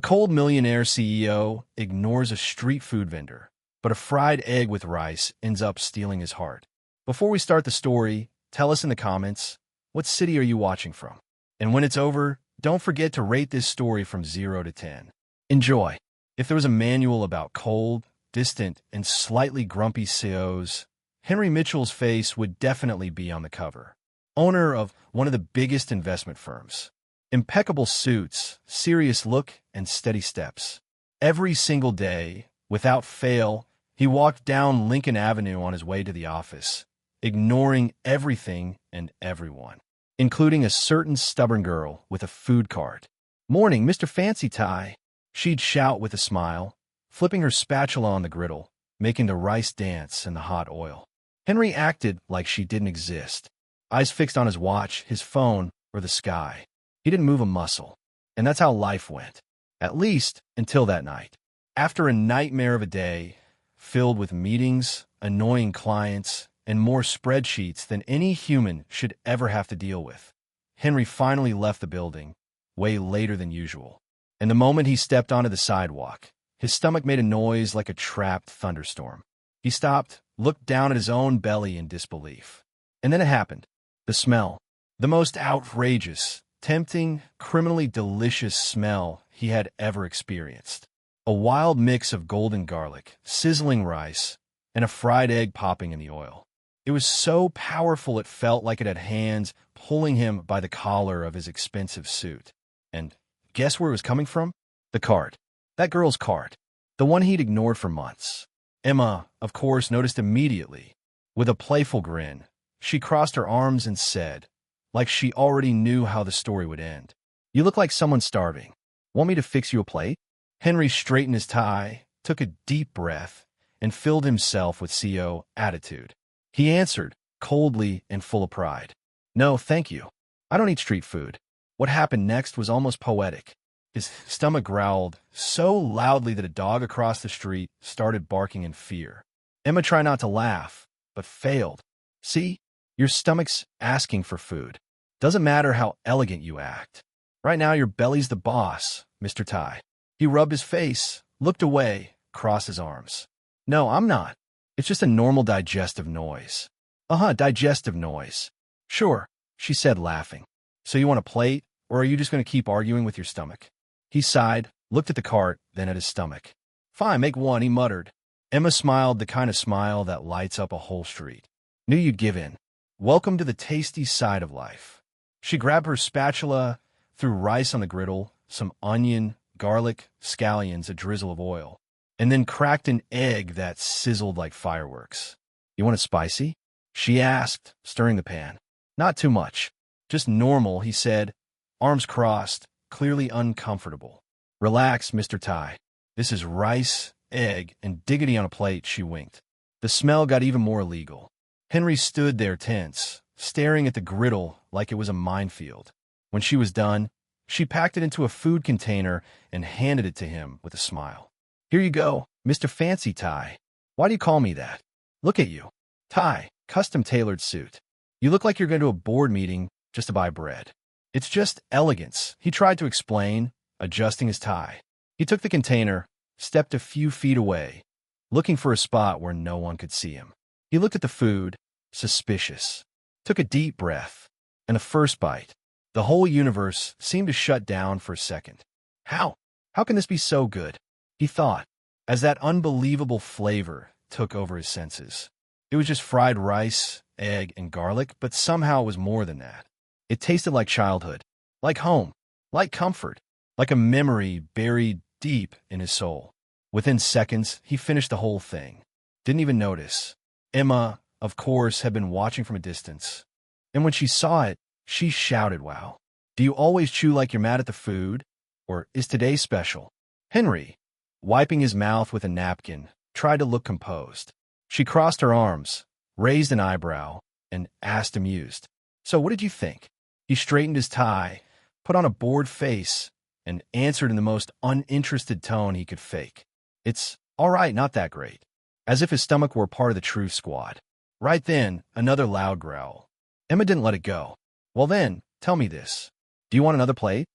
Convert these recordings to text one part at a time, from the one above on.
cold millionaire CEO ignores a street food vendor, but a fried egg with rice ends up stealing his heart. Before we start the story, tell us in the comments, what city are you watching from? And when it's over, don't forget to rate this story from 0 to 10. Enjoy! If there was a manual about cold, distant, and slightly grumpy CEOs, Henry Mitchell's face would definitely be on the cover. Owner of one of the biggest investment firms. Impeccable suits, serious look, and steady steps. Every single day, without fail, he walked down Lincoln Avenue on his way to the office, ignoring everything and everyone, including a certain stubborn girl with a food cart. "Morning, Mr. Fancy Tie," she'd shout with a smile, flipping her spatula on the griddle, making the rice dance in the hot oil. Henry acted like she didn't exist, eyes fixed on his watch, his phone, or the sky. He didn't move a muscle. And that's how life went, at least until that night. After a nightmare of a day, filled with meetings, annoying clients, and more spreadsheets than any human should ever have to deal with, Henry finally left the building, way later than usual. And the moment he stepped onto the sidewalk, his stomach made a noise like a trapped thunderstorm. He stopped, looked down at his own belly in disbelief. And then it happened. The smell. The most outrageous, tempting, criminally delicious smell he had ever experienced. A wild mix of golden garlic, sizzling rice, and a fried egg popping in the oil. It was so powerful it felt like it had hands pulling him by the collar of his expensive suit. And guess where it was coming from? The cart. That girl's cart. The one he'd ignored for months. Emma, of course, noticed immediately. With a playful grin, she crossed her arms and said, like she already knew how the story would end, "You look like someone starving. Want me to fix you a plate?" Henry straightened his tie, took a deep breath, and filled himself with CEO attitude. He answered, coldly and full of pride, "No, thank you. I don't eat street food." What happened next was almost poetic. His stomach growled so loudly that a dog across the street started barking in fear. Emma tried not to laugh, but failed. "See? Your stomach's asking for food. Doesn't matter how elegant you act. Right now your belly's the boss, Mr. Tie." He rubbed his face, looked away, crossed his arms. "No, I'm not. It's just a normal digestive noise." Digestive noise. "Sure," she said, laughing. "So you want a plate, or are you just going to keep arguing with your stomach?" He sighed, looked at the cart, then at his stomach. "Fine, make one," he muttered. Emma smiled, the kind of smile that lights up a whole street. "Knew you'd give in. Welcome to the tasty side of life." She grabbed her spatula, threw rice on the griddle, some onion, garlic, scallions, a drizzle of oil, and then cracked an egg that sizzled like fireworks. "You want it spicy?" she asked, stirring the pan. "Not too much. Just normal," he said, arms crossed, clearly uncomfortable. "Relax, Mr. Tie. This is rice, egg, and diggity on a plate," she winked. The smell got even more illegal. Henry stood there tense, staring at the griddle like it was a minefield. When she was done, she packed it into a food container and handed it to him with a smile. "Here you go, Mr. Fancy Tie. Why do you call me that? Look at you. Tie, custom-tailored suit. You look like you're going to a board meeting just to buy bread." "It's just elegance," he tried to explain, adjusting his tie. He took the container, stepped a few feet away, looking for a spot where no one could see him. He looked at the food, suspicious, took a deep breath, and the first bite. The whole universe seemed to shut down for a second. How can this be so good?" he thought, as that unbelievable flavor took over his senses. It was just fried rice, egg, and garlic, but somehow it was more than that. It tasted like childhood, like home, like comfort, like a memory buried deep in his soul. Within seconds, he finished the whole thing. Didn't even notice. Emma, of course, had been watching from a distance. And when she saw it, she shouted, "Wow. Do you always chew like you're mad at the food? Or is today special?" Henry, wiping his mouth with a napkin, tried to look composed. She crossed her arms, raised an eyebrow, and asked, amused, "So what did you think?" He straightened his tie, put on a bored face, and answered in the most uninterested tone he could fake. "It's all right, not that great." As if his stomach were part of the truth squad. Right then, another loud growl. Emma didn't let it go. "Well then, tell me this. Do you want another plate?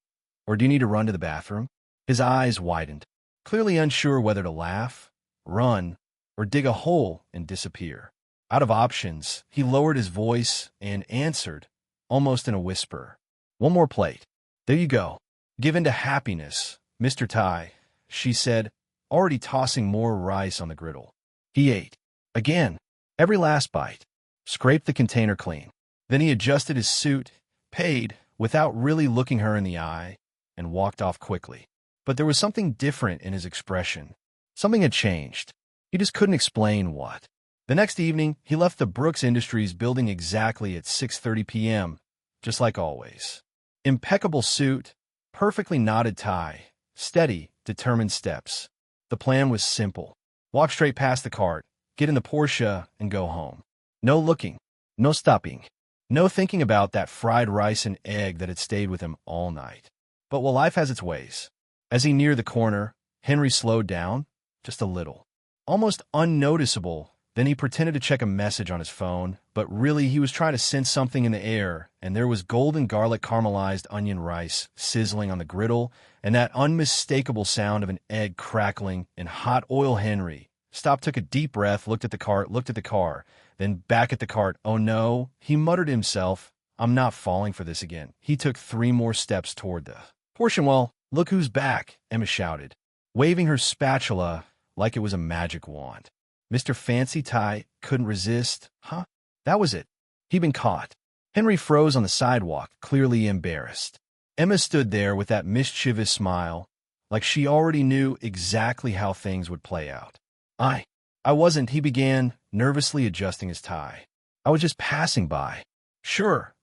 Or do you need to run to the bathroom?" His eyes widened, clearly unsure whether to laugh, run, or dig a hole and disappear. Out of options, he lowered his voice and answered, almost in a whisper. "One more plate. There you go. Give in to happiness, Mr. Tai," she said, already tossing more rice on the griddle. He ate. Again. Every last bite. Scraped the container clean. Then he adjusted his suit, paid, without really looking her in the eye, and walked off quickly. But there was something different in his expression. Something had changed. He just couldn't explain what. The next evening, he left the Brooks Industries building exactly at 6:30 p.m., just like always. Impeccable suit, perfectly knotted tie, steady, determined steps. The plan was simple. Walk straight past the cart, get in the Porsche, and go home. No looking, no stopping, no thinking about that fried rice and egg that had stayed with him all night. But life has its ways. As he neared the corner, Henry slowed down, just a little. Almost unnoticeable. Then he pretended to check a message on his phone, but really he was trying to sense something in the air, and there was golden garlic caramelized onion rice sizzling on the griddle, and that unmistakable sound of an egg crackling in hot oil. Henry stopped, took a deep breath, looked at the cart, looked at the car, then back at the cart. "Oh no," he muttered to himself, "I'm not falling for this again." He took 3 more steps toward the portion. "Well, look who's back," Emma shouted, waving her spatula like it was a magic wand. Mr. Fancy Tai couldn't resist. Huh? That was it. He'd been caught. Henry froze on the sidewalk, clearly embarrassed. Emma stood there with that mischievous smile, like she already knew exactly how things would play out. I wasn't," he began, nervously adjusting his tie. "I was just passing by." Sure,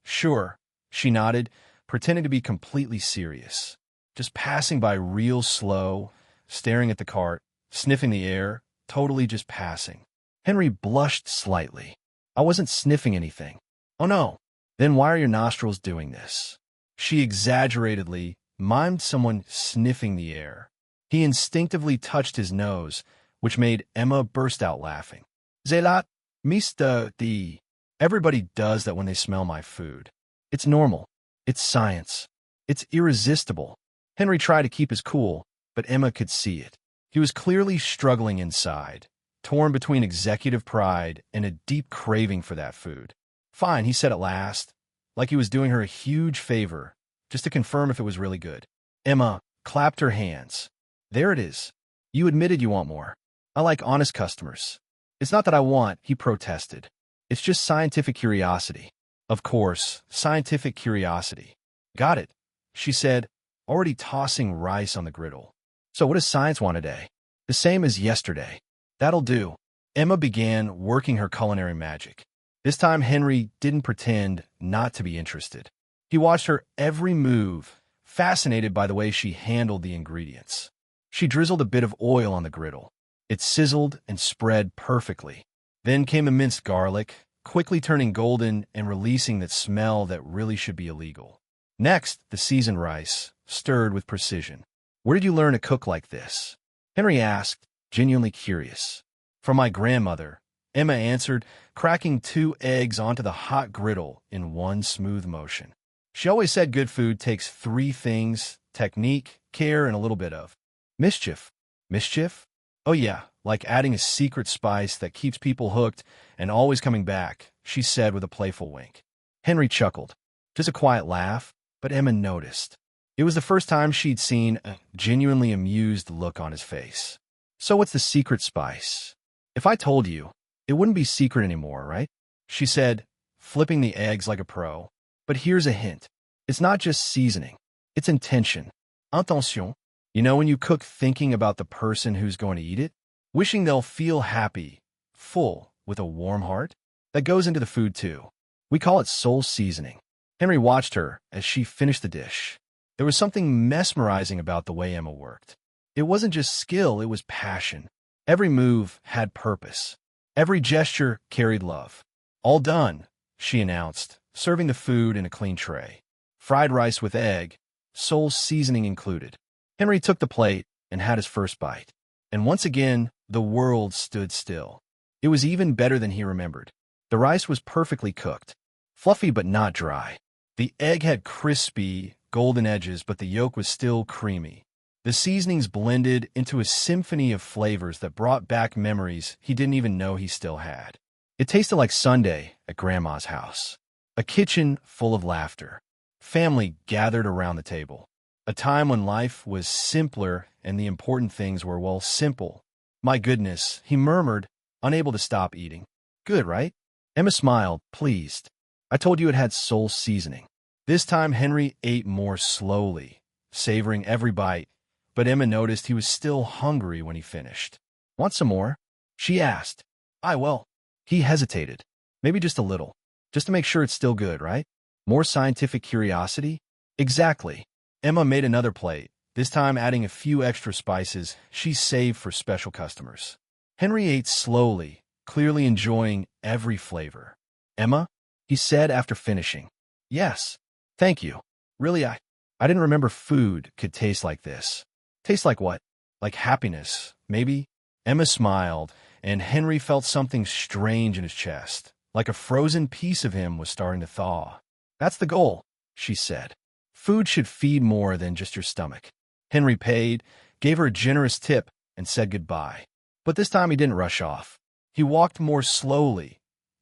she nodded, pretending to be completely serious. Just passing by real slow, staring at the cart, sniffing the air, totally just passing. Henry blushed slightly. "I wasn't sniffing anything." "Oh no. Then why are your nostrils doing this?" She exaggeratedly mimed someone sniffing the air. He instinctively touched his nose, which made Emma burst out laughing. "Zelat, Mr. D. Everybody does that when they smell my food. It's normal. It's science. It's irresistible." Henry tried to keep his cool, but Emma could see it. He was clearly struggling inside, torn between executive pride and a deep craving for that food. "Fine," he said at last, like he was doing her a huge favor, just to confirm if it was really good. Emma clapped her hands. "There it is. You admitted you want more. I like honest customers." "It's not that I want," he protested. "It's just scientific curiosity." "Of course, scientific curiosity. Got it," she said, already tossing rice on the griddle. "So what does science want today?" "The same as yesterday." "That'll do." Emma began working her culinary magic. This time Henry didn't pretend not to be interested. He watched her every move, fascinated by the way she handled the ingredients. She drizzled a bit of oil on the griddle. It sizzled and spread perfectly. Then came the minced garlic, quickly turning golden and releasing that smell that really should be illegal. Next, the seasoned rice, stirred with precision. "Where did you learn to cook like this?" Henry asked, genuinely curious. "From my grandmother," Emma answered, cracking 2 eggs onto the hot griddle in one smooth motion. "She always said good food takes 3 things: technique, care, and a little bit of mischief." "Mischief?" "Oh yeah, like adding a secret spice that keeps people hooked and always coming back," she said with a playful wink. Henry chuckled. Just a quiet laugh, but Emma noticed. It was the first time she'd seen a genuinely amused look on his face. "So what's the secret spice?" "If I told you, it wouldn't be secret anymore, right?" she said, flipping the eggs like a pro. "But here's a hint. It's not just seasoning. It's intention. Intention. You know when you cook thinking about the person who's going to eat it? Wishing they'll feel happy, full, with a warm heart? That goes into the food too. We call it soul seasoning." Henry watched her as she finished the dish. There was something mesmerizing about the way Emma worked. It wasn't just skill, it was passion. Every move had purpose. Every gesture carried love. "All done," she announced, serving the food in a clean tray. Fried rice with egg, soul seasoning included. Henry took the plate and had his first bite. And once again, the world stood still. It was even better than he remembered. The rice was perfectly cooked, fluffy but not dry. The egg had crispy, golden edges, but the yolk was still creamy. The seasonings blended into a symphony of flavors that brought back memories he didn't even know he still had. It tasted like Sunday at Grandma's house. A kitchen full of laughter. Family gathered around the table. A time when life was simpler and the important things were, well, simple. My goodness, he murmured, unable to stop eating. Good, right? Emma smiled, pleased. I told you it had soul seasoning. This time Henry ate more slowly, savoring every bite, but Emma noticed he was still hungry when he finished. Want some more? She asked. I will. He hesitated. Maybe just a little. Just to make sure it's still good, right? More scientific curiosity? Exactly. Emma made another plate, this time adding a few extra spices she saved for special customers. Henry ate slowly, clearly enjoying every flavor. Emma? He said after finishing. Yes. Thank you. Really, I didn't remember food could taste like this. Taste like what? Like happiness, maybe? Emma smiled, and Henry felt something strange in his chest, like a frozen piece of him was starting to thaw. That's the goal, she said. Food should feed more than just your stomach. Henry paid, gave her a generous tip, and said goodbye. But this time he didn't rush off. He walked more slowly,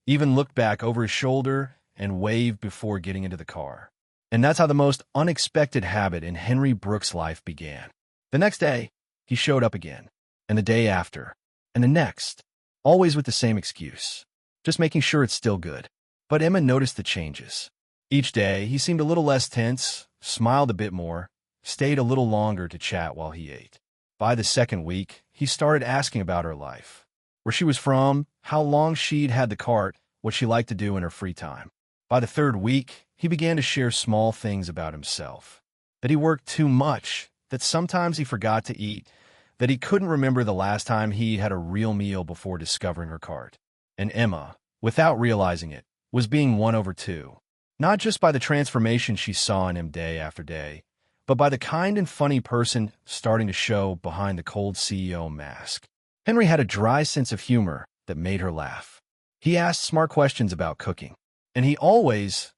even looked back over his shoulder and waved before getting into the car. And that's how the most unexpected habit in Henry Brooks' life began. The next day, he showed up again, and the day after, and the next, always with the same excuse, just making sure it's still good. But Emma noticed the changes. Each day, he seemed a little less tense, smiled a bit more, stayed a little longer to chat while he ate. By the second week, he started asking about her life, where she was from, how long she'd had the cart, what she liked to do in her free time. By the third week, he began to share small things about himself, that he worked too much, that sometimes he forgot to eat, that he couldn't remember the last time he had a real meal before discovering her cart. And Emma, without realizing it, was being won over too. Not just by the transformation she saw in him day after day, but by the kind and funny person starting to show behind the cold CEO mask. Henry had a dry sense of humor that made her laugh. He asked smart questions about cooking, and he always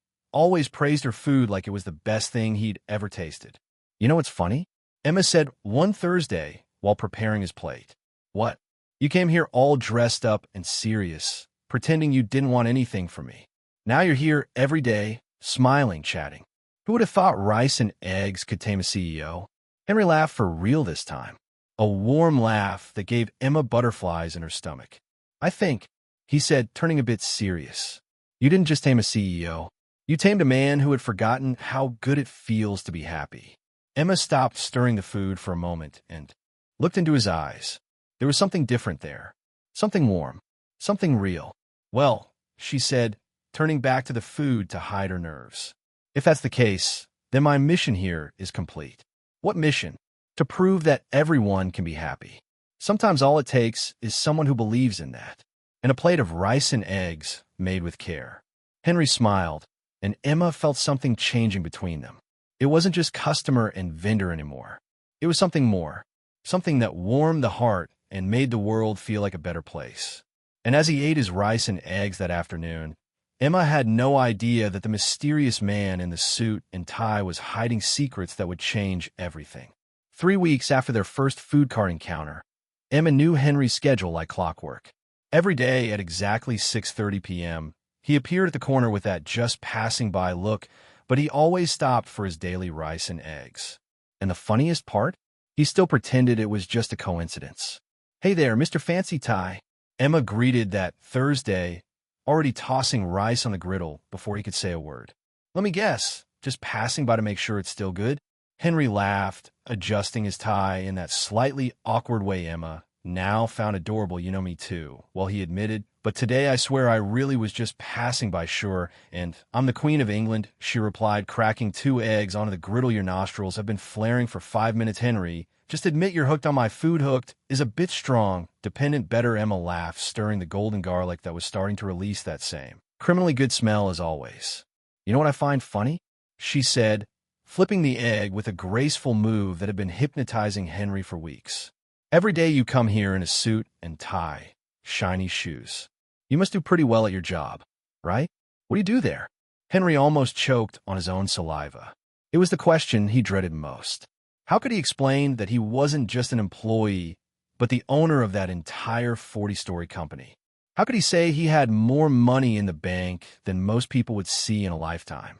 praised her food like it was the best thing he'd ever tasted. You know what's funny? Emma said one Thursday while preparing his plate. What? You came here all dressed up and serious, pretending you didn't want anything from me. Now you're here every day, smiling, chatting. Who would have thought rice and eggs could tame a CEO? Henry laughed for real this time. A warm laugh that gave Emma butterflies in her stomach. I think, he said, turning a bit serious. You didn't just tame a CEO. You tamed a man who had forgotten how good it feels to be happy. Emma stopped stirring the food for a moment and looked into his eyes. There was something different there. Something warm. Something real. Well, she said, turning back to the food to hide her nerves. If that's the case, then my mission here is complete. What mission? To prove that everyone can be happy. Sometimes all it takes is someone who believes in that. And a plate of rice and eggs made with care. Henry smiled, and Emma felt something changing between them. It wasn't just customer and vendor anymore. It was something more. Something that warmed the heart and made the world feel like a better place. And as he ate his rice and eggs that afternoon, Emma had no idea that the mysterious man in the suit and tie was hiding secrets that would change everything. 3 weeks after their first food cart encounter, Emma knew Henry's schedule like clockwork. Every day at exactly 6:30 p.m., he appeared at the corner with that just-passing-by look, but he always stopped for his daily rice and eggs. And the funniest part? He still pretended it was just a coincidence. Hey there, Mr. Fancy Tie. Emma greeted that Thursday, already tossing rice on the griddle before he could say a word. Let me guess, just passing by to make sure it's still good? Henry laughed, adjusting his tie in that slightly awkward way Emma now found adorable. You know me too, while he admitted, but today I swear I really was just passing by, sure, and I'm the Queen of England, she replied, cracking 2 eggs onto the griddle. Your nostrils have been flaring for 5 minutes, Henry. Just admit you're hooked on my food. Hooked is a bit strong. Dependent better, Emma laughed, stirring the golden garlic that was starting to release that same criminally good smell as always. You know what I find funny? She said, flipping the egg with a graceful move that had been hypnotizing Henry for weeks. Every day you come here in a suit and tie, shiny shoes. You must do pretty well at your job, right? What do you do there? Henry almost choked on his own saliva. It was the question he dreaded most. How could he explain that he wasn't just an employee, but the owner of that entire 40-story company? How could he say he had more money in the bank than most people would see in a lifetime?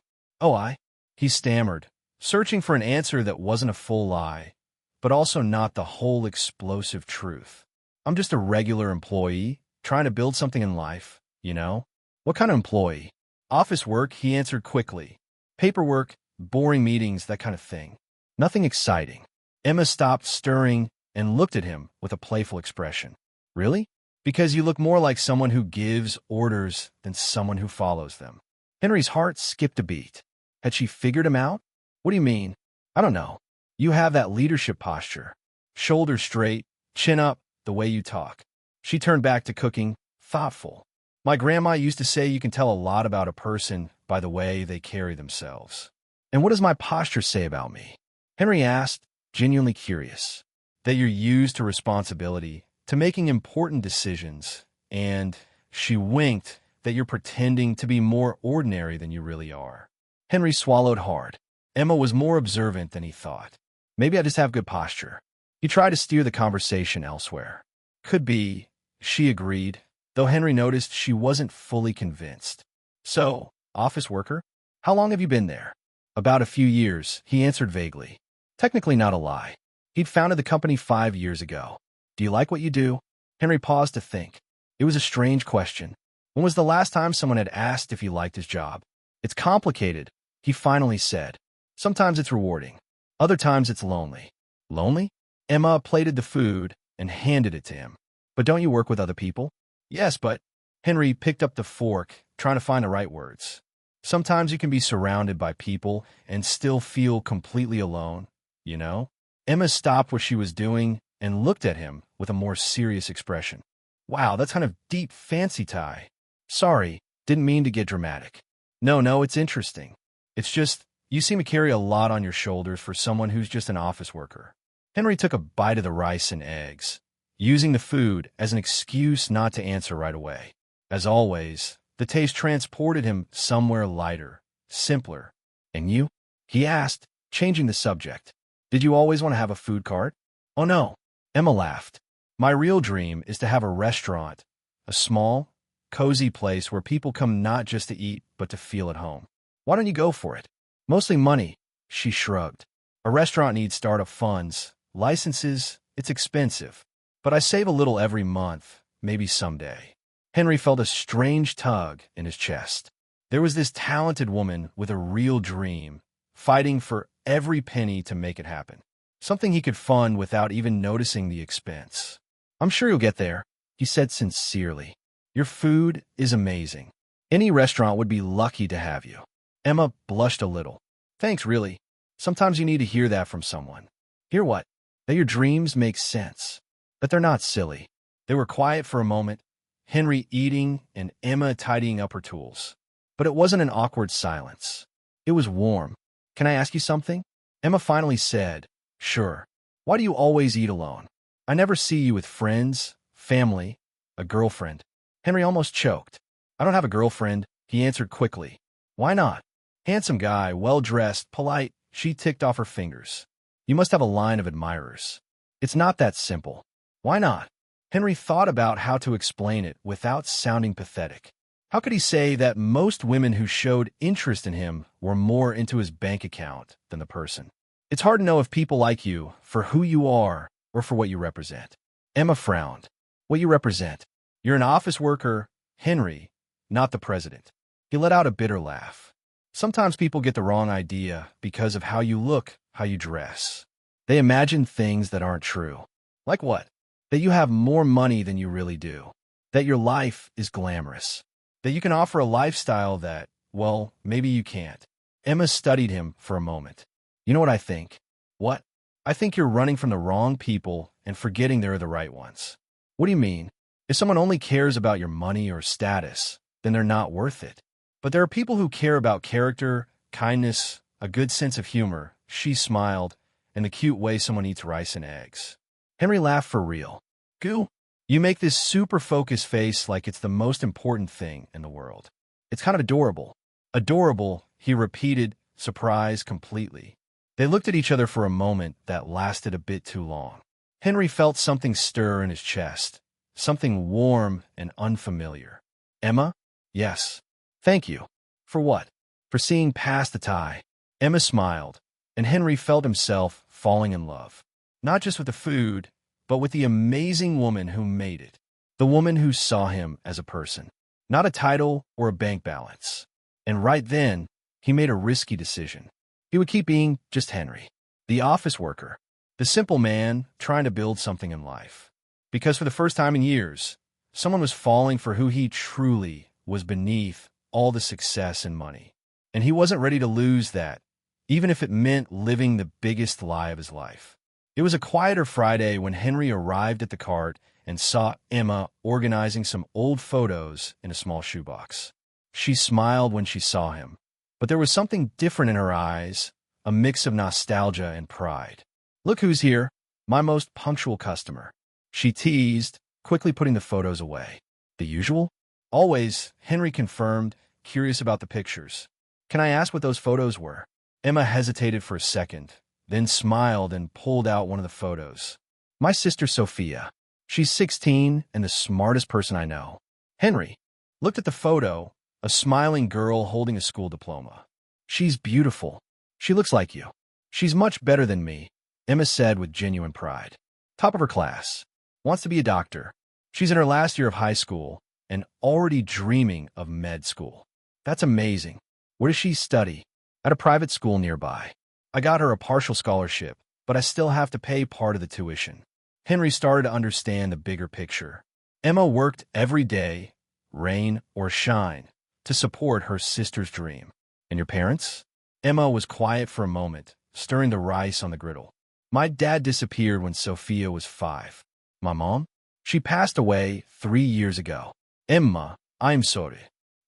He stammered, searching for an answer that wasn't a full lie, but also not the whole explosive truth. I'm just a regular employee, trying to build something in life, you know? What kind of employee? Office work, he answered quickly. Paperwork, boring meetings, that kind of thing. Nothing exciting. Emma stopped stirring and looked at him with a playful expression. Really? Because you look more like someone who gives orders than someone who follows them. Henry's heart skipped a beat. Had she figured him out? What do you mean? I don't know. You have that leadership posture. Shoulders straight, chin up, the way you talk. She turned back to cooking, thoughtful. My grandma used to say you can tell a lot about a person by the way they carry themselves. And what does my posture say about me? Henry asked, genuinely curious. That you're used to responsibility, to making important decisions, and she winked that you're pretending to be more ordinary than you really are. Henry swallowed hard. Emma was more observant than he thought. Maybe I just have good posture. He tried to steer the conversation elsewhere. Could be, she agreed, though Henry noticed she wasn't fully convinced. So, office worker? How long have you been there? About a few years, he answered vaguely. Technically not a lie. He'd founded the company 5 years ago. Do you like what you do? Henry paused to think. It was a strange question. When was the last time someone had asked if he liked his job? It's complicated, he finally said. Sometimes it's rewarding. Other times it's lonely. Lonely? Emma plated the food and handed it to him. But don't you work with other people? Yes, but... Henry picked up the fork, trying to find the right words. Sometimes you can be surrounded by people and still feel completely alone, you know? Emma stopped what she was doing and looked at him with a more serious expression. Wow, that's kind of deep fancy tie. Sorry, didn't mean to get dramatic. No, it's interesting. It's just, you seem to carry a lot on your shoulders for someone who's just an office worker. Henry took a bite of the rice and eggs, using the food as an excuse not to answer right away. As always, the taste transported him somewhere lighter, simpler. And you? He asked, changing the subject. Did you always want to have a food cart? Oh no, Emma laughed. My real dream is to have a restaurant, a small, cozy place where people come not just to eat, but to feel at home. Why don't you go for it? Mostly money, she shrugged. A restaurant needs startup funds, licenses, it's expensive. But I save a little every month, maybe someday. Henry felt a strange tug in his chest. There was this talented woman with a real dream, fighting for every penny to make it happen. Something he could fund without even noticing the expense. I'm sure you'll get there, he said sincerely. Your food is amazing. Any restaurant would be lucky to have you. Emma blushed a little. Thanks, really. Sometimes you need to hear that from someone. Hear what? That your dreams make sense. That they're not silly. They were quiet for a moment, Henry eating and Emma tidying up her tools. But it wasn't an awkward silence. It was warm. Can I ask you something? Emma finally said, Sure. Why do you always eat alone? I never see you with friends, family, a girlfriend. Henry almost choked. I don't have a girlfriend, he answered quickly. Why not? Handsome guy, well-dressed, polite, she ticked off her fingers. You must have a line of admirers. It's not that simple. Why not? Henry thought about how to explain it without sounding pathetic. How could he say that most women who showed interest in him were more into his bank account than the person? It's hard to know if people like you for who you are or for what you represent. Emma frowned. What you represent? You're an office worker, Henry, not the president. He let out a bitter laugh. Sometimes people get the wrong idea because of how you look, how you dress. They imagine things that aren't true. Like what? That you have more money than you really do. That your life is glamorous. That you can offer a lifestyle that, well, maybe you can't. Emma studied him for a moment. You know what I think? What? I think you're running from the wrong people and forgetting they're the right ones. What do you mean? If someone only cares about your money or status, then they're not worth it. But there are people who care about character, kindness, a good sense of humor, she smiled, and the cute way someone eats rice and eggs. Henry laughed for real. Goo, you make this super focused face like it's the most important thing in the world. It's kind of adorable. Adorable, he repeated, surprised completely. They looked at each other for a moment that lasted a bit too long. Henry felt something stir in his chest, something warm and unfamiliar. Emma? Yes. Thank you. For what? For seeing past the tie. Emma smiled, and Henry felt himself falling in love. Not just with the food, but with the amazing woman who made it. The woman who saw him as a person, not a title or a bank balance. And right then, he made a risky decision. He would keep being just Henry, the office worker, the simple man trying to build something in life. Because for the first time in years, someone was falling for who he truly was beneath all the success and money. And he wasn't ready to lose that, even if it meant living the biggest lie of his life. It was a quieter Friday when Henry arrived at the cart and saw Emma organizing some old photos in a small shoebox. She smiled when she saw him, but there was something different in her eyes, a mix of nostalgia and pride. Look who's here, my most punctual customer. She teased, quickly putting the photos away. The usual? Always, Henry confirmed, curious about the pictures. Can I ask what those photos were? Emma hesitated for a second, then smiled and pulled out one of the photos. My sister Sophia. She's 16 and the smartest person I know. Henry looked at the photo, a smiling girl holding a school diploma. She's beautiful. She looks like you. She's much better than me, Emma said with genuine pride. Top of her class. Wants to be a doctor. She's in her last year of high school and already dreaming of med school. That's amazing. Where does she study? At a private school nearby. I got her a partial scholarship, but I still have to pay part of the tuition. Henry started to understand the bigger picture. Emma worked every day, rain or shine, to support her sister's dream. And your parents? Emma was quiet for a moment, stirring the rice on the griddle. My dad disappeared when Sophia was 5. My mom? She passed away 3 years ago. Emma, I'm sorry.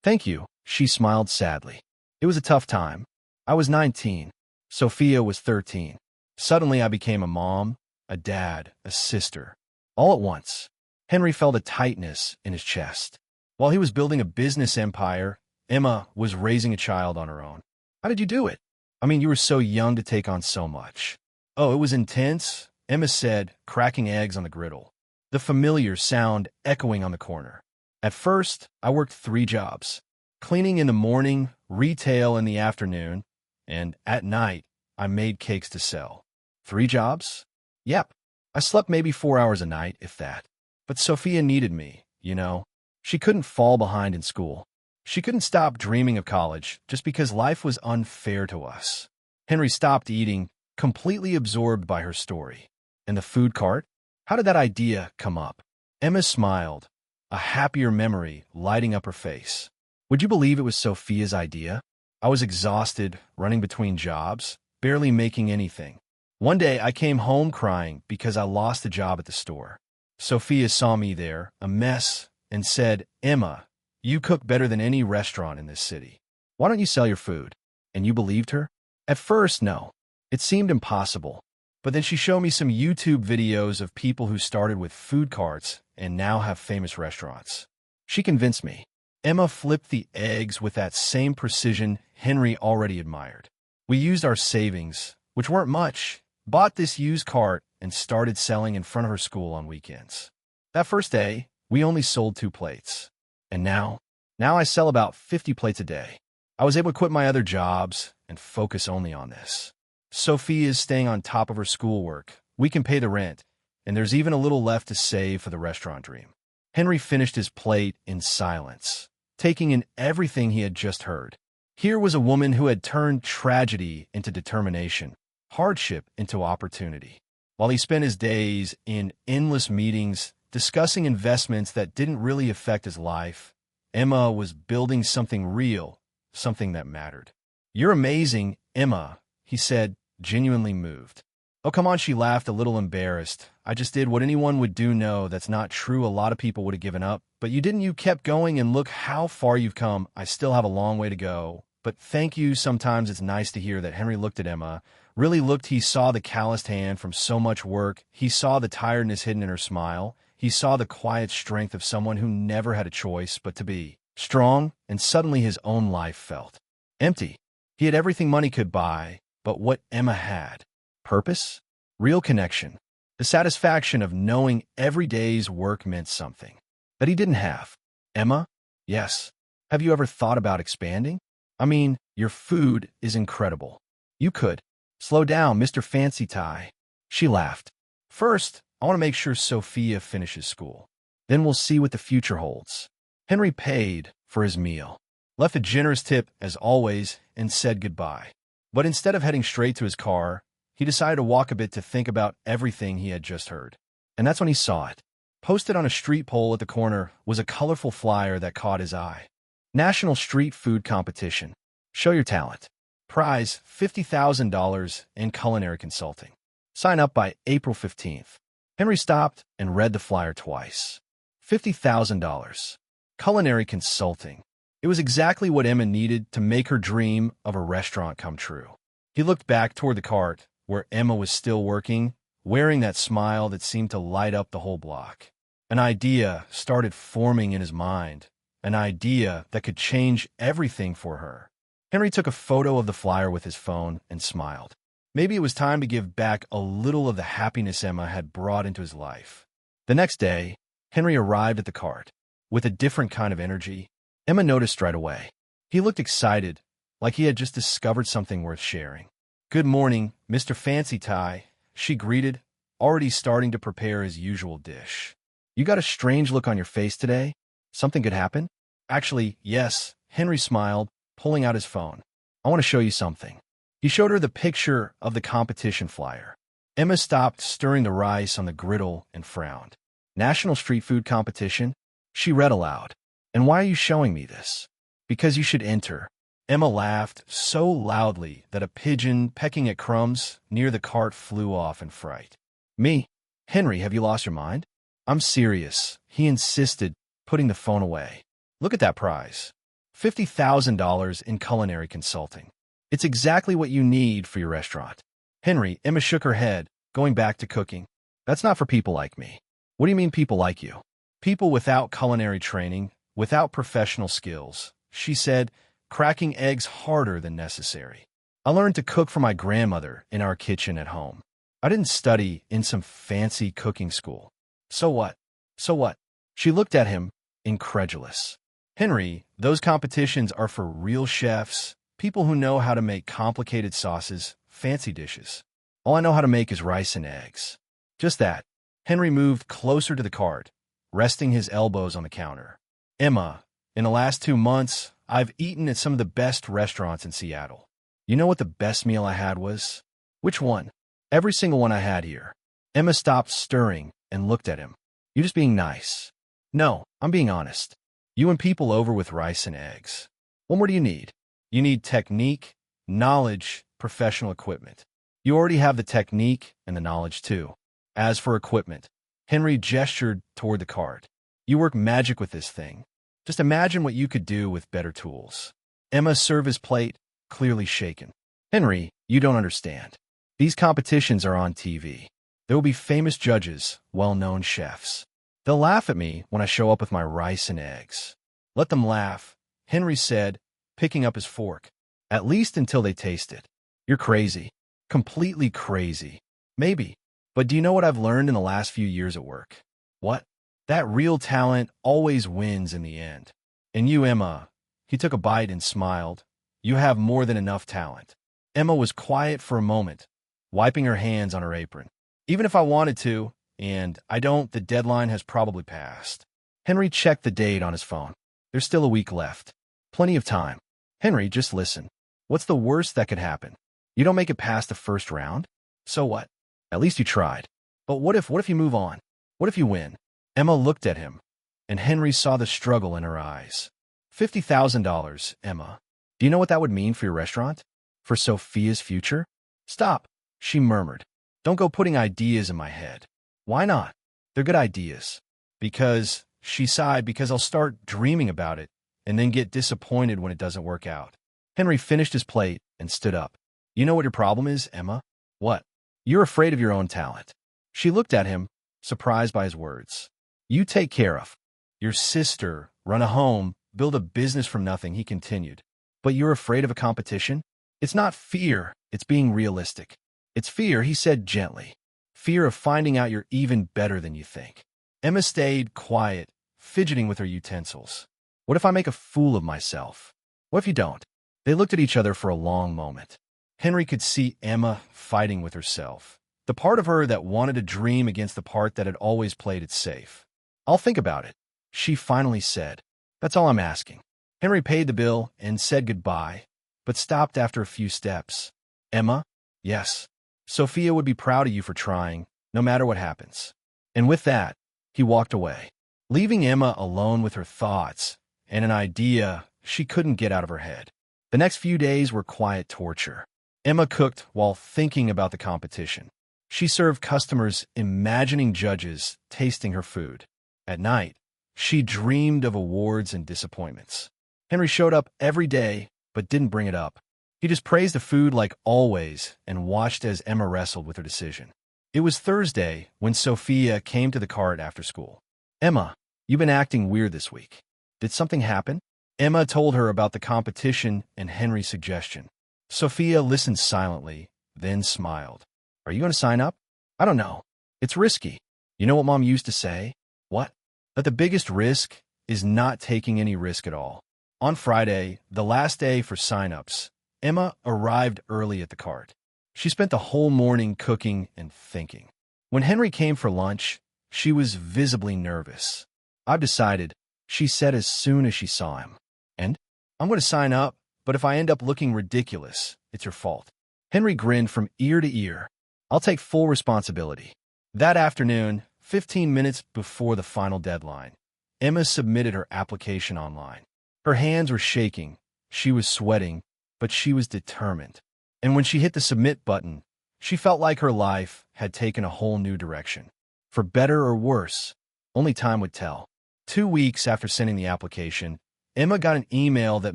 Thank you, she smiled sadly. It was a tough time. I was 19. Sophia was 13. Suddenly I became a mom, a dad, a sister. All at once. Henry felt a tightness in his chest. While he was building a business empire, Emma was raising a child on her own. How did you do it? I mean, you were so young to take on so much. Oh, it was intense, Emma said, cracking eggs on the griddle. The familiar sound echoing on the corner. At first, I worked 3 jobs. Cleaning in the morning, retail in the afternoon, and at night, I made cakes to sell. 3 jobs? Yep. I slept maybe 4 hours a night, if that. But Sophia needed me, you know. She couldn't fall behind in school. She couldn't stop dreaming of college just because life was unfair to us. Henry stopped eating, completely absorbed by her story. And the food cart? How did that idea come up? Emma smiled, a happier memory lighting up her face. Would you believe it was Sophia's idea? I was exhausted, running between jobs, barely making anything. One day I came home crying because I lost a job at the store. Sophia saw me there, a mess, and said, Emma, you cook better than any restaurant in this city. Why don't you sell your food? And you believed her? At first, no. It seemed impossible. But then she showed me some YouTube videos of people who started with food carts and now have famous restaurants. She convinced me. Emma flipped the eggs with that same precision Henry already admired. We used our savings, which weren't much, bought this used cart, and started selling in front of her school on weekends. That first day, we only sold 2 plates. And now I sell about 50 plates a day. I was able to quit my other jobs and focus only on this. Sophie is staying on top of her schoolwork. We can pay the rent, and there's even a little left to save for the restaurant dream. Henry finished his plate in silence, taking in everything he had just heard. Here was a woman who had turned tragedy into determination, hardship into opportunity. While he spent his days in endless meetings discussing investments that didn't really affect his life, Emma was building something real, something that mattered. You're amazing, Emma, he said, genuinely moved. Oh, come on, she laughed, a little embarrassed. I just did what anyone would do. No, that's not true. A lot of people would have given up. But you didn't. You kept going, and look how far you've come. I still have a long way to go. But thank you. Sometimes it's nice to hear that. Henry looked at Emma. Really looked. He saw the calloused hand from so much work. He saw the tiredness hidden in her smile. He saw the quiet strength of someone who never had a choice but to be strong, and suddenly his own life felt empty. He had everything money could buy, But what Emma had: purpose, real connection, the satisfaction of knowing every day's work meant something that he didn't have. Emma, yes. Have you ever thought about expanding? I mean, your food is incredible. You could. Slow down, Mr. Fancy Tie. She laughed. First, I want to make sure Sophia finishes school. Then we'll see what the future holds. Henry paid for his meal, left a generous tip as always, and said goodbye. But instead of heading straight to his car, he decided to walk a bit to think about everything he had just heard. And that's when he saw it. Posted on a street pole at the corner was a colorful flyer that caught his eye. National Street Food Competition. Show your talent. Prize $50,000 in culinary consulting. Sign up by April 15th. Henry stopped and read the flyer twice. $50,000. Culinary consulting. It was exactly what Emma needed to make her dream of a restaurant come true. He looked back toward the cart, where Emma was still working, wearing that smile that seemed to light up the whole block. An idea started forming in his mind, an idea that could change everything for her. Henry took a photo of the flyer with his phone and smiled. Maybe it was time to give back a little of the happiness Emma had brought into his life. The next day, Henry arrived at the cart. With a different kind of energy, Emma noticed right away. He looked excited, like he had just discovered something worth sharing. Good morning, Mr. Fancy Tie, she greeted, already starting to prepare his usual dish. You got a strange look on your face today? Something could happen? Actually, yes, Henry smiled, pulling out his phone. I want to show you something. He showed her the picture of the competition flyer. Emma stopped stirring the rice on the griddle and frowned. National Street Food Competition? She read aloud. And why are you showing me this? Because you should enter. Emma laughed so loudly that a pigeon pecking at crumbs near the cart flew off in fright. Me? Henry, have you lost your mind? I'm serious, he insisted, putting the phone away. Look at that prize. $50,000 in culinary consulting. It's exactly what you need for your restaurant. Henry, Emma shook her head, going back to cooking. That's not for people like me. What do you mean people like you? People without culinary training, without professional skills, she said, cracking eggs harder than necessary. I learned to cook for my grandmother in our kitchen at home. I didn't study in some fancy cooking school. So what? So what? She looked at him, incredulous. Henry, those competitions are for real chefs, people who know how to make complicated sauces, fancy dishes. All I know how to make is rice and eggs. Just that. Henry moved closer to the cart, resting his elbows on the counter. Emma, in the last 2 months, I've eaten at some of the best restaurants in Seattle. You know what the best meal I had was? Which one? Every single one I had here. Emma stopped stirring and looked at him. You're just being nice. No, I'm being honest. You win people over with rice and eggs. What more do you need? You need technique, knowledge, professional equipment. You already have the technique and the knowledge too. As for equipment, Henry gestured toward the cart. You work magic with this thing. Just imagine what you could do with better tools. Emma served his plate, clearly shaken. Henry, you don't understand. These competitions are on TV. There will be famous judges, well-known chefs. They'll laugh at me when I show up with my rice and eggs. Let them laugh, Henry said, picking up his fork. At least until they taste it. You're crazy. Completely crazy. Maybe. But do you know what I've learned in the last few years at work? What? That real talent always wins in the end. And you, Emma, he took a bite and smiled. You have more than enough talent. Emma was quiet for a moment, wiping her hands on her apron. Even if I wanted to, and I don't, the deadline has probably passed. Henry checked the date on his phone. There's still a week left. Plenty of time. Henry, just listen. What's the worst that could happen? You don't make it past the first round? So what? At least you tried. But what if you move on? What if you win? Emma looked at him, and Henry saw the struggle in her eyes. $50,000, Emma. Do you know what that would mean for your restaurant? For Sophia's future? Stop, she murmured. Don't go putting ideas in my head. Why not? They're good ideas. Because, she sighed, because I'll start dreaming about it and then get disappointed when it doesn't work out. Henry finished his plate and stood up. You know what your problem is, Emma? What? You're afraid of your own talent. She looked at him, surprised by his words. You take care of your sister, run a home, build a business from nothing, he continued. But you're afraid of a competition? It's not fear, It's being realistic. It's fear, he said gently. Fear of finding out you're even better than you think. Emma stayed quiet, fidgeting with her utensils. What if I make a fool of myself? What if you don't? They looked at each other for a long moment. Henry could see Emma fighting with herself. The part of her that wanted to dream against the part that had always played it safe. I'll think about it, she finally said. That's all I'm asking. Henry paid the bill and said goodbye, but stopped after a few steps. Emma? Yes. Sophia would be proud of you for trying, no matter what happens. And with that, he walked away, leaving Emma alone with her thoughts and an idea she couldn't get out of her head. The next few days were quiet torture. Emma cooked while thinking about the competition. She served customers, imagining judges tasting her food. At night, she dreamed of awards and disappointments. Henry showed up every day, but didn't bring it up. He just praised the food like always and watched as Emma wrestled with her decision. It was Thursday when Sophia came to the cart after school. Emma, you've been acting weird this week. Did something happen? Emma told her about the competition and Henry's suggestion. Sophia listened silently, then smiled. Are you going to sign up? I don't know. It's risky. You know what Mom used to say? What? That the biggest risk is not taking any risk at all. On Friday, the last day for sign-ups, Emma arrived early at the cart. She spent the whole morning cooking and thinking. When Henry came for lunch, she was visibly nervous. I've decided, she said as soon as she saw him. And? I'm going to sign up, but if I end up looking ridiculous, it's your fault. Henry grinned from ear to ear. I'll take full responsibility. That afternoon, 15 minutes before the final deadline, Emma submitted her application online. Her hands were shaking, she was sweating, but she was determined. And when she hit the submit button, she felt like her life had taken a whole new direction. For better or worse, only time would tell. 2 weeks after sending the application, Emma got an email that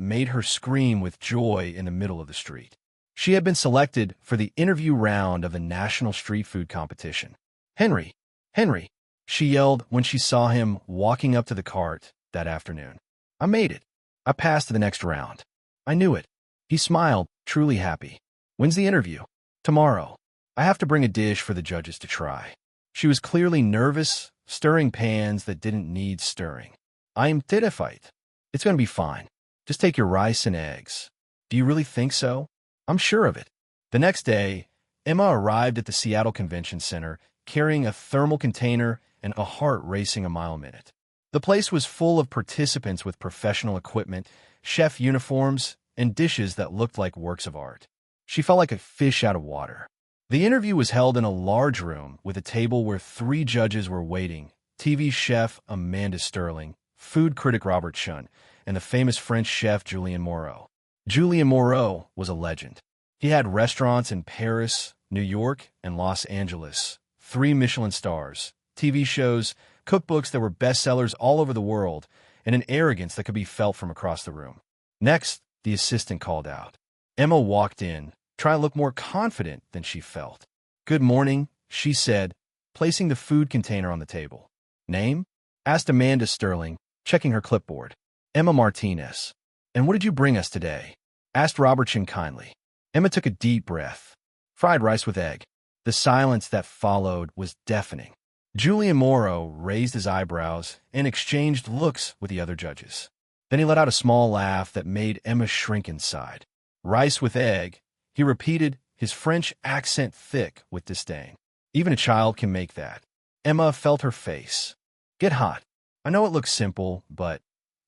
made her scream with joy in the middle of the street. She had been selected for the interview round of the National Street Food Competition. Henry, Henry, she yelled when she saw him walking up to the cart that afternoon. I made it. I passed to the next round. I knew it. He smiled, truly happy. When's the interview? Tomorrow. I have to bring a dish for the judges to try. She was clearly nervous, stirring pans that didn't need stirring. I am terrified. It's going to be fine. Just take your rice and eggs. Do you really think so? I'm sure of it. The next day, Emma arrived at the Seattle Convention Center carrying a thermal container and a heart racing a mile a minute. The place was full of participants with professional equipment, chef uniforms, and dishes that looked like works of art. She felt like a fish out of water. The interview was held in a large room with a table where 3 judges were waiting: TV chef Amanda Sterling, food critic Robert Chun, and the famous French chef Julien Moreau. Julien Moreau was a legend. He had restaurants in Paris, New York, and Los Angeles, 3 Michelin stars, TV shows, cookbooks that were bestsellers all over the world, and an arrogance that could be felt from across the room. Next, the assistant called out. Emma walked in, trying to look more confident than she felt. Good morning, she said, placing the food container on the table. Name? Asked Amanda Sterling, checking her clipboard. Emma Martinez. And what did you bring us today? Asked Robertson kindly. Emma took a deep breath. Fried rice with egg. The silence that followed was deafening. Julien Moreau raised his eyebrows and exchanged looks with the other judges. Then he let out a small laugh that made Emma shrink inside. Rice with egg, he repeated, his French accent thick with disdain. Even a child can make that. Emma felt her face. Get hot. I know it looks simple, but...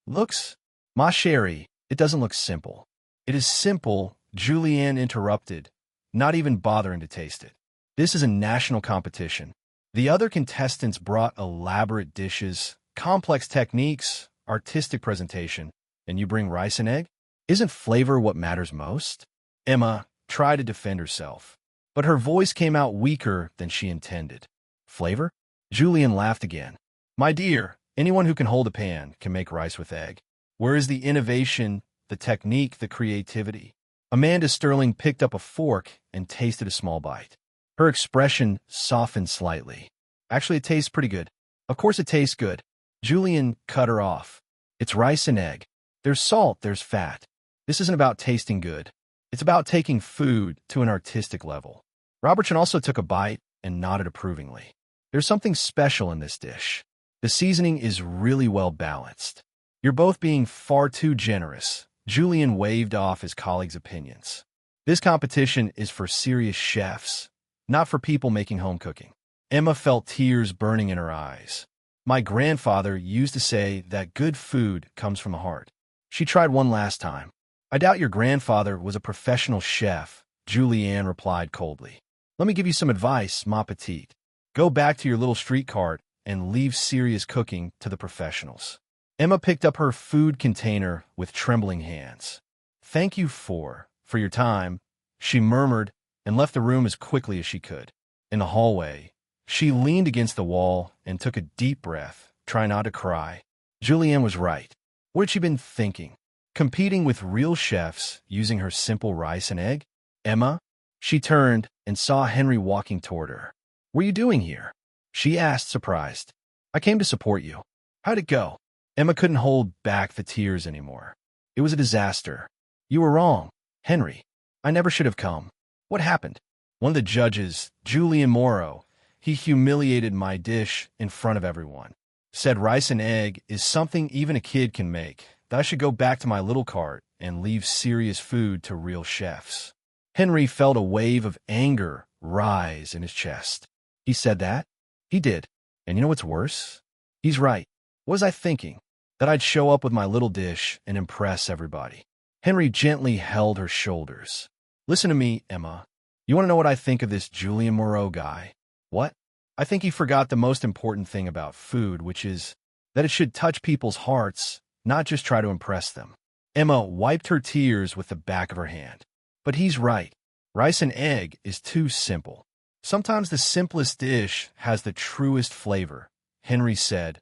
Looks? Ma chérie, it doesn't look simple. It is simple, Julianne interrupted, not even bothering to taste it. This is a national competition. The other contestants brought elaborate dishes, complex techniques, artistic presentation, and you bring rice and egg? Isn't flavor what matters most? Emma tried to defend herself, but her voice came out weaker than she intended. Flavor? Julian laughed again. My dear, anyone who can hold a pan can make rice with egg. Where is the innovation, the technique, the creativity? Amanda Sterling picked up a fork and tasted a small bite. Her expression softened slightly. Actually, it tastes pretty good. Of course it tastes good. Julian cut her off. It's rice and egg. There's salt, there's fat. This isn't about tasting good. It's about taking food to an artistic level. Robertson also took a bite and nodded approvingly. There's something special in this dish. The seasoning is really well balanced. You're both being far too generous. Julian waved off his colleagues' opinions. This competition is for serious chefs, not for people making home cooking. Emma felt tears burning in her eyes. My grandfather used to say that good food comes from the heart. She tried one last time. I doubt your grandfather was a professional chef, Julianne replied coldly. Let me give you some advice, ma petite. Go back to your little street cart and leave serious cooking to the professionals. Emma picked up her food container with trembling hands. Thank you for your time, she murmured and left the room as quickly as she could. In the hallway, she leaned against the wall and took a deep breath, trying not to cry. Julianne was right. What had she been thinking? Competing with real chefs using her simple rice and egg? Emma? She turned and saw Henry walking toward her. What are you doing here? She asked, surprised. I came to support you. How'd it go? Emma couldn't hold back the tears anymore. It was a disaster. You were wrong, Henry. I never should have come. What happened? One of the judges, Julian Morrow, he humiliated my dish in front of everyone. Said rice and egg is something even a kid can make, that I should go back to my little cart and leave serious food to real chefs. Henry felt a wave of anger rise in his chest. He said that? He did. And you know what's worse? He's right. What was I thinking? That I'd show up with my little dish and impress everybody. Henry gently held her shoulders. Listen to me, Emma. You want to know what I think of this Julian Moreau guy? What? I think he forgot the most important thing about food, which is that it should touch people's hearts, not just try to impress them. Emma wiped her tears with the back of her hand. But he's right. Rice and egg is too simple. Sometimes the simplest dish has the truest flavor, Henry said,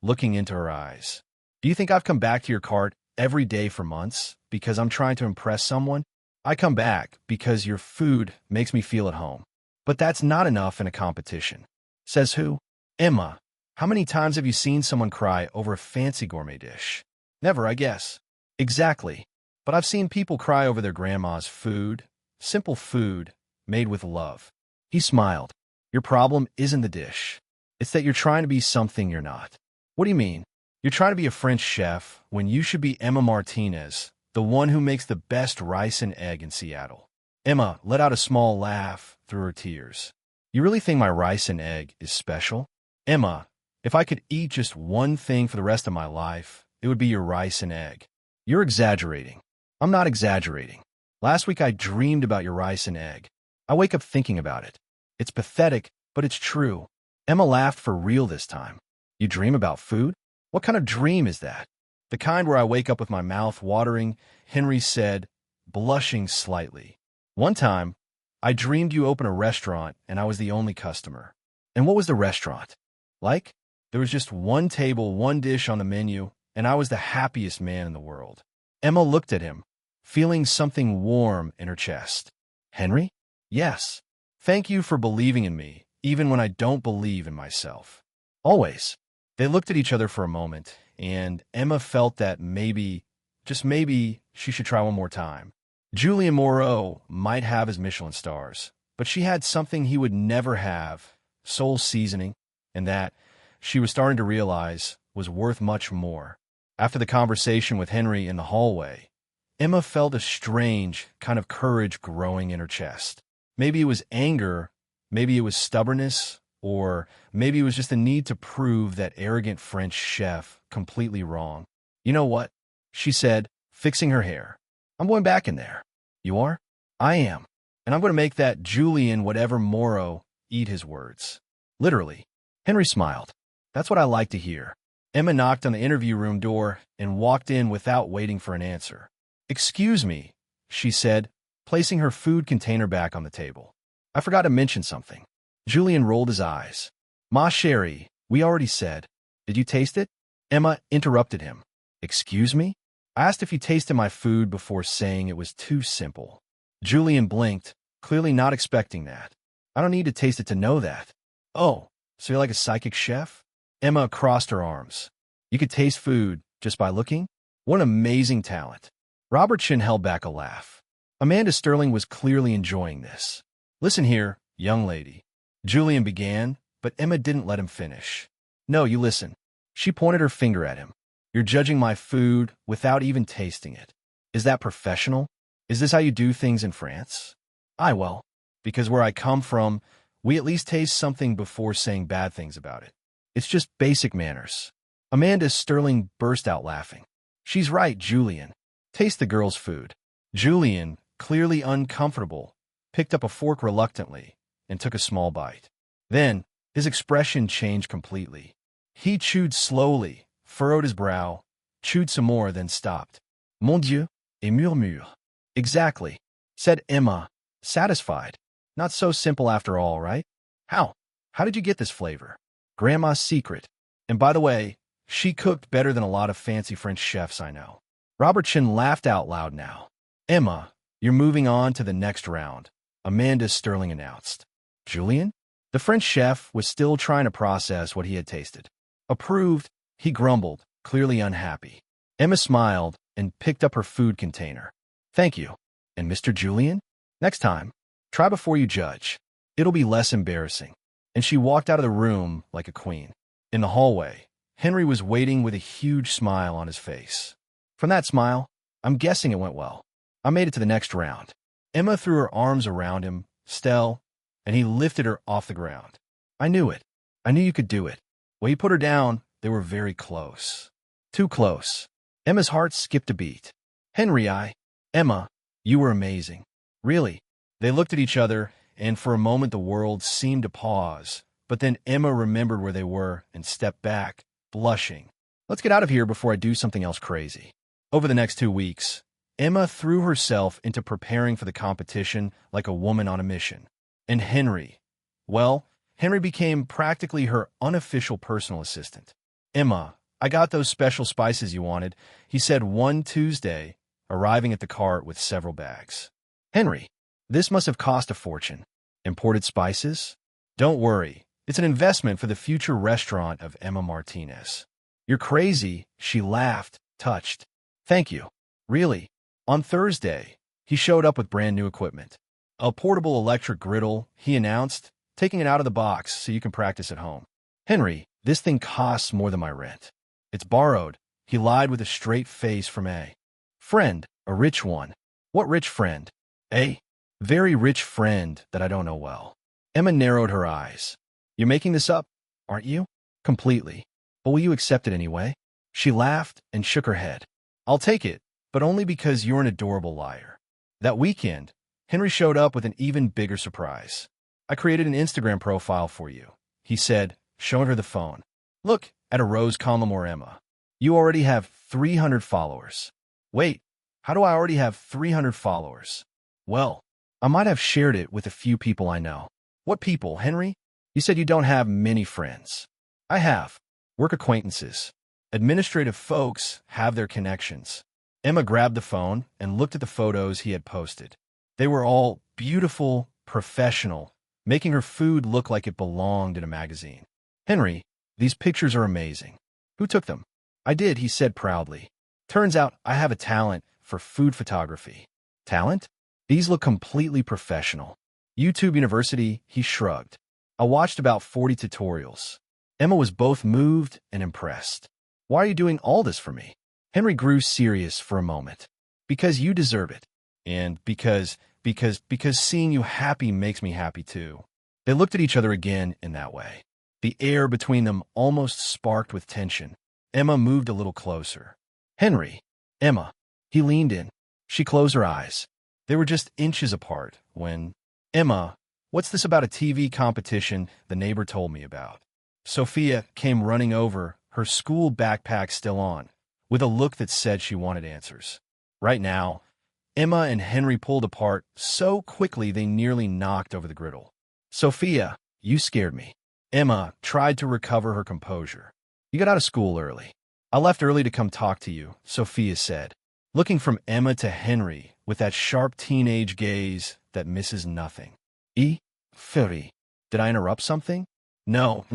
looking into her eyes. Do you think I've come back to your cart every day for months because I'm trying to impress someone? I come back because your food makes me feel at home. But that's not enough in a competition. Says who? Emma, how many times have you seen someone cry over a fancy gourmet dish? Never, I guess. Exactly. But I've seen people cry over their grandma's food, simple food, made with love. He smiled. Your problem isn't the dish. It's that you're trying to be something you're not. What do you mean? You're trying to be a French chef when you should be Emma Martinez, the one who makes the best rice and egg in Seattle. Emma let out a small laugh through her tears. You really think my rice and egg is special? Emma, if I could eat just one thing for the rest of my life, it would be your rice and egg. You're exaggerating. I'm not exaggerating. Last week I dreamed about your rice and egg. I wake up thinking about it. It's pathetic, but it's true. Emma laughed for real this time. You dream about food? What kind of dream is that? The kind where I wake up with my mouth watering, Henry said, blushing slightly. One time, I dreamed you opened a restaurant and I was the only customer. And what was the restaurant? Like? There was just one table, one dish on the menu, and I was the happiest man in the world. Emma looked at him, feeling something warm in her chest. Henry? Yes. Thank you for believing in me, even when I don't believe in myself. Always. They looked at each other for a moment, and Emma felt that maybe, just maybe, she should try one more time. Julian Moreau might have his Michelin stars, but she had something he would never have, soul seasoning, and that, she was starting to realize, was worth much more. After the conversation with Henry in the hallway, Emma felt a strange kind of courage growing in her chest. Maybe it was anger, maybe it was stubbornness, or maybe it was just the need to prove that arrogant French chef completely wrong. You know what? She said, fixing her hair. I'm going back in there. You are? I am. And I'm going to make that Julian whatever Moreau eat his words. Literally. Henry smiled. That's what I like to hear. Emma knocked on the interview room door and walked in without waiting for an answer. Excuse me, she said, placing her food container back on the table. I forgot to mention something. Julian rolled his eyes. Ma chérie, we already said. Did you taste it? Emma interrupted him. Excuse me? I asked if you tasted my food before saying it was too simple. Julian blinked, clearly not expecting that. I don't need to taste it to know that. Oh, so you're like a psychic chef? Emma crossed her arms. You could taste food just by looking? What an amazing talent. Robertson held back a laugh. Amanda Sterling was clearly enjoying this. Listen here, young lady. Julian began, but Emma didn't let him finish. No, you listen. She pointed her finger at him. You're judging my food without even tasting it. Is that professional? Is this how you do things in France? Well, because where I come from, we at least taste something before saying bad things about it. It's just basic manners. Amanda Sterling burst out laughing. She's right, Julian. Taste the girl's food. Julian, clearly uncomfortable, picked up a fork reluctantly and took a small bite. Then, his expression changed completely. He chewed slowly, furrowed his brow, chewed some more, then stopped. Mon Dieu, et murmure. Exactly, said Emma, satisfied. Not so simple after all, right? How? How did you get this flavor? Grandma's secret. And by the way, she cooked better than a lot of fancy French chefs I know. Robertson laughed out loud now. Emma, you're moving on to the next round, Amanda Sterling announced. Julian? The French chef was still trying to process what he had tasted. Approved, he grumbled, clearly unhappy. Emma smiled and picked up her food container. Thank you. And Mr. Julian? Next time, try before you judge. It'll be less embarrassing. And she walked out of the room like a queen. In the hallway, Henry was waiting with a huge smile on his face. From that smile, I'm guessing it went well. I made it to the next round. Emma threw her arms around him, Stell, and he lifted her off the ground. I knew it. I knew you could do it. When he put her down, they were very close. Too close. Emma's heart skipped a beat. Henry, Emma, you were amazing. Really. They looked at each other, and for a moment the world seemed to pause. But then Emma remembered where they were and stepped back, blushing. Let's get out of here before I do something else crazy. Over the next 2 weeks, Emma threw herself into preparing for the competition like a woman on a mission. And Henry, well, Henry became practically her unofficial personal assistant. Emma, I got those special spices you wanted, he said one Tuesday, arriving at the cart with several bags. Henry, this must have cost a fortune. Imported spices? Don't worry, it's an investment for the future restaurant of Emma Martinez. You're crazy, she laughed, touched. Thank you. Really? On Thursday, he showed up with brand new equipment. A portable electric griddle, he announced, taking it out of the box so you can practice at home. Henry, this thing costs more than my rent. It's borrowed, he lied with a straight face from a friend, a rich one. What rich friend? A very rich friend that I don't know well. Emma narrowed her eyes. You're making this up, aren't you? Completely. But will you accept it anyway? She laughed and shook her head. I'll take it, but only because you're an adorable liar. That weekend, Henry showed up with an even bigger surprise. I created an Instagram profile for you, he said, showing her the phone. Look at a rose column or Emma. You already have 300 followers. Wait, how do I already have 300 followers? Well, I might have shared it with a few people I know. What people, Henry? You said you don't have many friends. I have. Work acquaintances. Administrative folks have their connections. Emma grabbed the phone and looked at the photos he had posted. They were all beautiful, professional, making her food look like it belonged in a magazine. Henry, these pictures are amazing. Who took them? I did, he said proudly. Turns out I have a talent for food photography. Talent? These look completely professional. YouTube University, he shrugged. I watched about 40 tutorials. Emma was both moved and impressed. Why are you doing all this for me? Henry grew serious for a moment. Because you deserve it. And because seeing you happy makes me happy too. They looked at each other again in that way. The air between them almost sparked with tension. Emma moved a little closer. Henry, Emma. He leaned in. She closed her eyes. They were just inches apart when, Emma, what's this about a TV competition the neighbor told me about? Sophia came running over, her school backpack still on, with a look that said she wanted answers. Right now, Emma and Henry pulled apart so quickly they nearly knocked over the griddle. Sophia, you scared me. Emma tried to recover her composure. You got out of school early. I left early to come talk to you, Sophia said, looking from Emma to Henry with that sharp teenage gaze that misses nothing. Fury, did I interrupt something? No,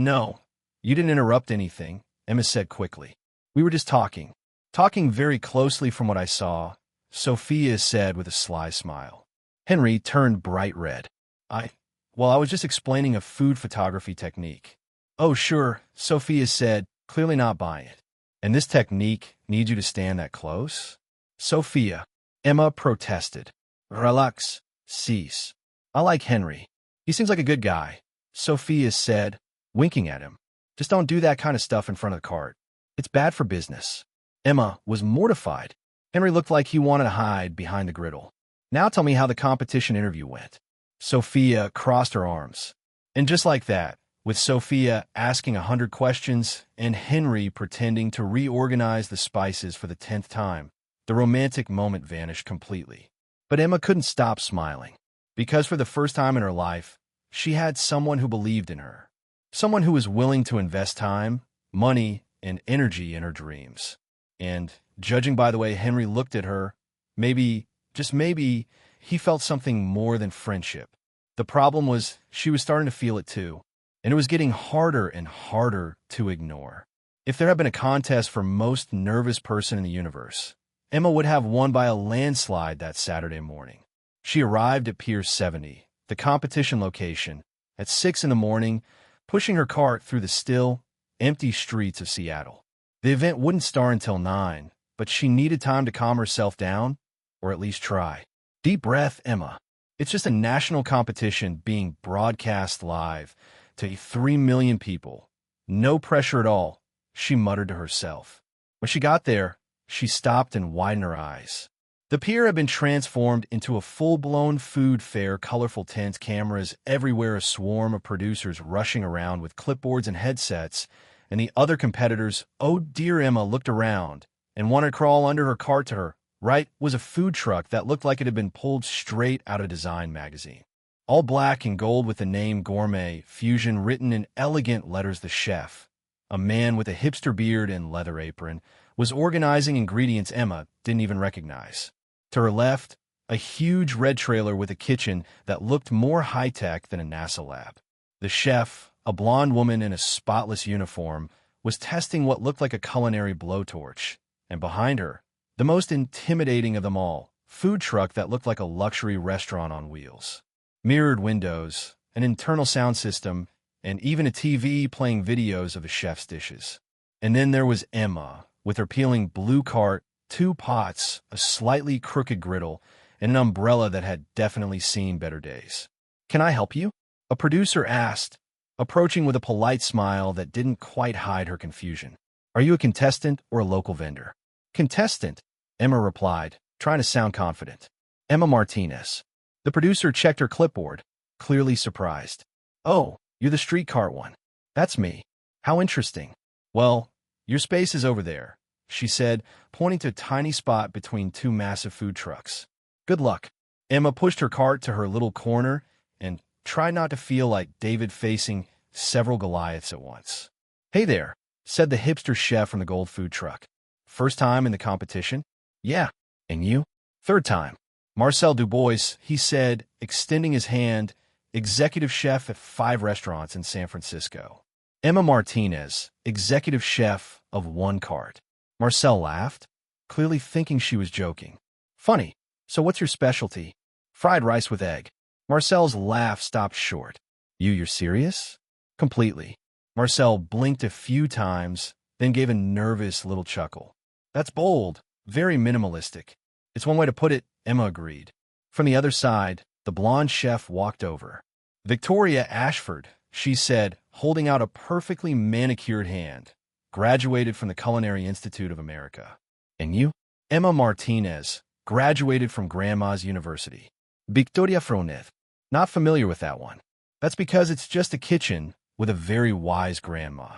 you didn't interrupt anything, Emma said quickly. We were just talking very closely from what I saw, Sophia said with a sly smile. Henry turned bright red. I was just explaining a food photography technique. Oh, sure, Sophia said, clearly not buying it. And this technique needs you to stand that close? Sophia, Emma protested. Relax, cease. I like Henry. He seems like a good guy, Sophia said, winking at him. Just don't do that kind of stuff in front of the cart. It's bad for business. Emma was mortified. Henry looked like he wanted to hide behind the griddle. Now tell me how the competition interview went. Sophia crossed her arms. And just like that, with Sophia asking 100 questions and Henry pretending to reorganize the spices for the 10th time, the romantic moment vanished completely. But Emma couldn't stop smiling, because for the first time in her life, she had someone who believed in her, someone who was willing to invest time, money, and energy in her dreams. And, judging by the way Henry looked at her, maybe, just maybe, he felt something more than friendship. The problem was she was starting to feel it too, and it was getting harder and harder to ignore. If there had been a contest for most nervous person in the universe, Emma would have won by a landslide that Saturday morning. She arrived at Pier 70, the competition location, at 6 in the morning, pushing her cart through the still, empty streets of Seattle. The event wouldn't start until 9, but she needed time to calm herself down, or at least try. Deep breath, Emma. It's just a national competition being broadcast live to 3 million people. No pressure at all, she muttered to herself. When she got there, she stopped and widened her eyes. The pier had been transformed into a full-blown food fair, colorful tents, cameras everywhere, a swarm of producers rushing around with clipboards and headsets, and the other competitors. Oh dear, Emma looked around and wanted to crawl under her cart. To her right was a food truck that looked like it had been pulled straight out of a design magazine. All black and gold with the name Gourmet Fusion written in elegant letters. The chef, a man with a hipster beard and leather apron, was organizing ingredients Emma didn't even recognize. To her left, a huge red trailer with a kitchen that looked more high-tech than a NASA lab. The chef, a blonde woman in a spotless uniform, was testing what looked like a culinary blowtorch. And behind her, the most intimidating of them all, food truck that looked like a luxury restaurant on wheels. Mirrored windows, an internal sound system, and even a TV playing videos of the chef's dishes. And then there was Emma, with her peeling blue cart, 2 pots, a slightly crooked griddle, and an umbrella that had definitely seen better days. Can I help you? A producer asked, approaching with a polite smile that didn't quite hide her confusion. Are you a contestant or a local vendor? Contestant, Emma replied, trying to sound confident. Emma Martinez. The producer checked her clipboard, clearly surprised. Oh, you're the street cart one. That's me. How interesting. Well, your space is over there, she said, pointing to a tiny spot between 2 massive food trucks. Good luck. Emma pushed her cart to her little corner and tried not to feel like David facing several Goliaths at once. Hey there, said the hipster chef from the gold food truck. First time in the competition? Yeah. And you? Third time. Marcel Dubois, he said, extending his hand, executive chef at 5 restaurants in San Francisco. Emma Martinez, executive chef of 1 cart. Marcel laughed, clearly thinking she was joking. Funny. So what's your specialty? Fried rice with egg. Marcel's laugh stopped short. You're serious? Completely. Marcel blinked a few times, then gave a nervous little chuckle. That's bold, very minimalistic. It's one way to put it, Emma agreed. From the other side, the blonde chef walked over. Victoria Ashford, she said, holding out a perfectly manicured hand. Graduated from the Culinary Institute of America. And you? Emma Martinez, graduated from Grandma's University. Victoria Fronez. Not familiar with that one. That's because it's just a kitchen with a very wise grandma.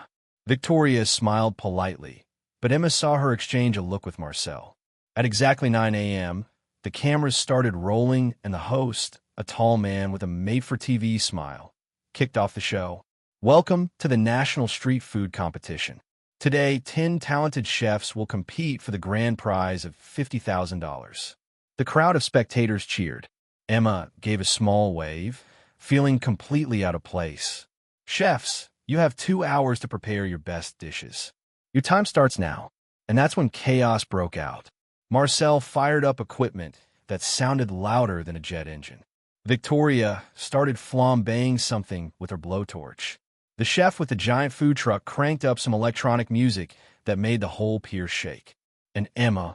Victoria smiled politely, but Emma saw her exchange a look with Marcel. At exactly 9 a.m., the cameras started rolling and the host, a tall man with a made-for-TV smile, kicked off the show. Welcome to the National Street Food Competition. Today, 10 talented chefs will compete for the grand prize of $50,000. The crowd of spectators cheered. Emma gave a small wave, feeling completely out of place. Chefs, you have 2 hours to prepare your best dishes. Your time starts now. And that's when chaos broke out. Marcel fired up equipment that sounded louder than a jet engine. Victoria started flambeing something with her blowtorch. The chef with the giant food truck cranked up some electronic music that made the whole pier shake. And Emma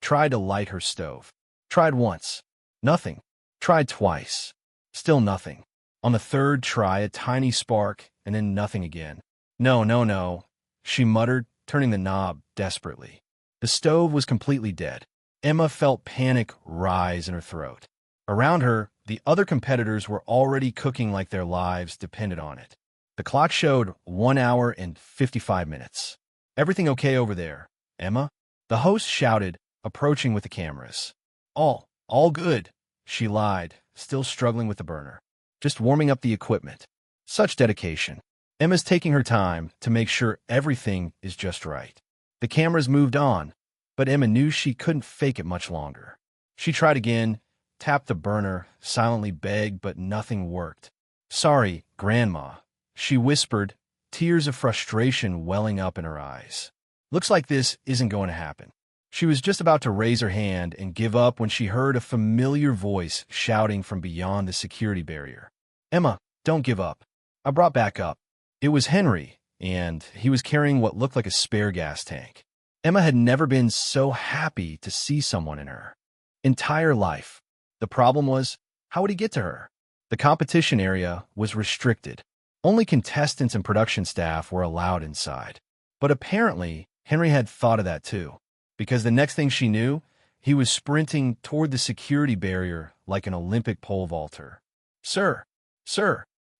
tried to light her stove. Tried once. Nothing. Tried twice. Still nothing. On the third try, a tiny spark, and then nothing again. No, no, no, she muttered, turning the knob desperately. The stove was completely dead. Emma felt panic rise in her throat. Around her, the other competitors were already cooking like their lives depended on it. The clock showed 1 hour and 55 minutes. Everything okay over there, Emma? The host shouted, approaching with the cameras. All good, she lied, still struggling with the burner. Just warming up the equipment. Such dedication. Emma's taking her time to make sure everything is just right. The cameras moved on, but Emma knew she couldn't fake it much longer. She tried again, tapped the burner, silently begged, but nothing worked. Sorry, Grandma, she whispered, tears of frustration welling up in her eyes. Looks like this isn't going to happen. She was just about to raise her hand and give up when she heard a familiar voice shouting from beyond the security barrier. Emma, don't give up. I brought back up. It was Henry, and he was carrying what looked like a spare gas tank. Emma had never been so happy to see someone in her entire life. The problem was, how would he get to her? The competition area was restricted. Only contestants and production staff were allowed inside. But apparently, Henry had thought of that too, because the next thing she knew, he was sprinting toward the security barrier like an Olympic pole vaulter. Sir,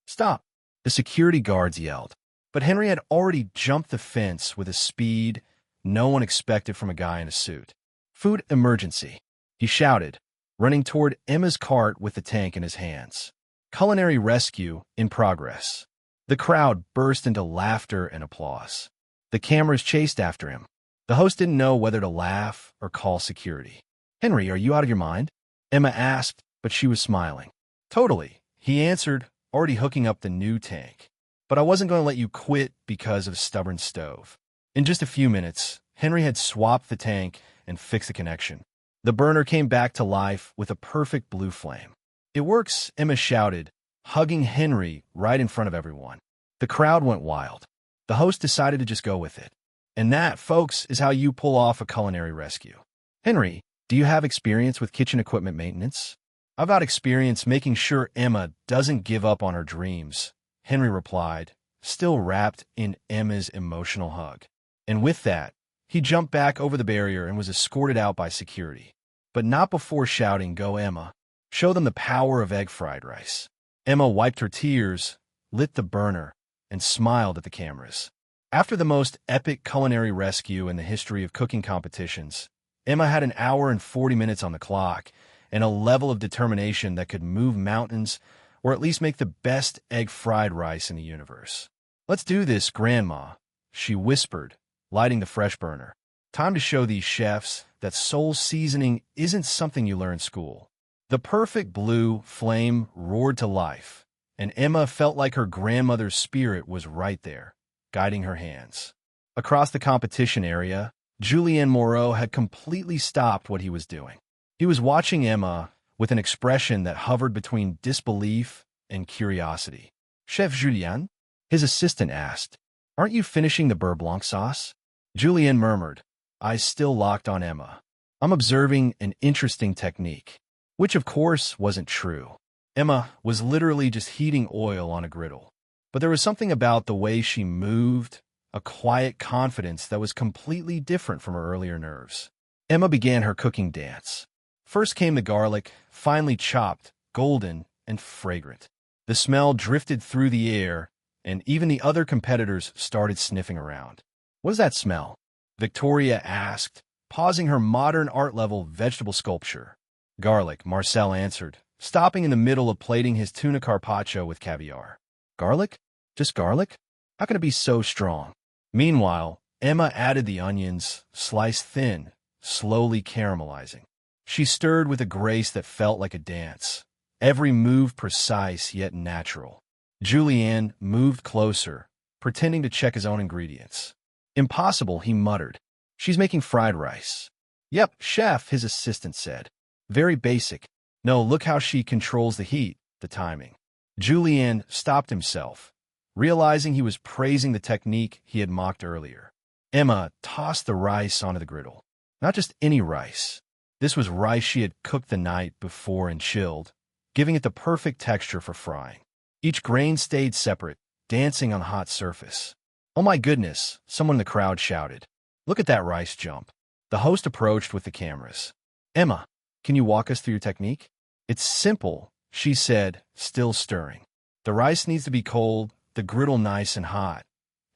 stop, the security guards yelled. But Henry had already jumped the fence with a speed no one expected from a guy in a suit. Food emergency, he shouted, running toward Emma's cart with the tank in his hands. Culinary rescue in progress. The crowd burst into laughter and applause. The cameras chased after him. The host didn't know whether to laugh or call security. Henry, are you out of your mind? Emma asked, but she was smiling. Totally, he answered, already hooking up the new tank. But I wasn't going to let you quit because of a stubborn stove. In just a few minutes, Henry had swapped the tank and fixed the connection. The burner came back to life with a perfect blue flame. It works, Emma shouted, hugging Henry right in front of everyone. The crowd went wild. The host decided to just go with it. And that, folks, is how you pull off a culinary rescue. Henry, do you have experience with kitchen equipment maintenance? I've got experience making sure Emma doesn't give up on her dreams, Henry replied, still wrapped in Emma's emotional hug. And with that, he jumped back over the barrier and was escorted out by security. But not before shouting, "Go, Emma. Show them the power of egg fried rice." Emma wiped her tears, lit the burner, and smiled at the cameras. After the most epic culinary rescue in the history of cooking competitions, Emma had 1 hour and 40 minutes on the clock and a level of determination that could move mountains or at least make the best egg fried rice in the universe. "Let's do this, Grandma," she whispered, lighting the fresh burner. "Time to show these chefs that soul seasoning isn't something you learn in school." The perfect blue flame roared to life, and Emma felt like her grandmother's spirit was right there, guiding her hands. Across the competition area, Julien Moreau had completely stopped what he was doing. He was watching Emma with an expression that hovered between disbelief and curiosity. "Chef Julien?" his assistant asked. "Aren't you finishing the beurre blanc sauce?" Julien murmured, eyes still locked on Emma. "I'm observing an interesting technique." Which, of course, wasn't true. Emma was literally just heating oil on a griddle. But there was something about the way she moved, a quiet confidence that was completely different from her earlier nerves. Emma began her cooking dance. First came the garlic, finely chopped, golden, and fragrant. The smell drifted through the air, and even the other competitors started sniffing around. "What does that smell?" Victoria asked, pausing her modern art-level vegetable sculpture. "Garlic," Marcel answered, stopping in the middle of plating his tuna carpaccio with caviar. "Garlic? Just garlic? How can it be so strong?" Meanwhile, Emma added the onions, sliced thin, slowly caramelizing. She stirred with a grace that felt like a dance, every move precise yet natural. Julien moved closer, pretending to check his own ingredients. "Impossible," he muttered. "She's making fried rice." Yep, chef, his assistant said. Very basic. No, look how she controls the heat, the timing. Julian stopped himself, realizing he was praising the technique he had mocked earlier. Emma tossed the rice onto the griddle. Not just any rice. This was rice she had cooked the night before and chilled, giving it the perfect texture for frying. Each grain stayed separate, dancing on the hot surface. Oh my goodness, someone in the crowd shouted. Look at that rice jump. The host approached with the cameras. Emma, can you walk us through your technique? It's simple, she said, still stirring. The rice needs to be cold, the griddle nice and hot.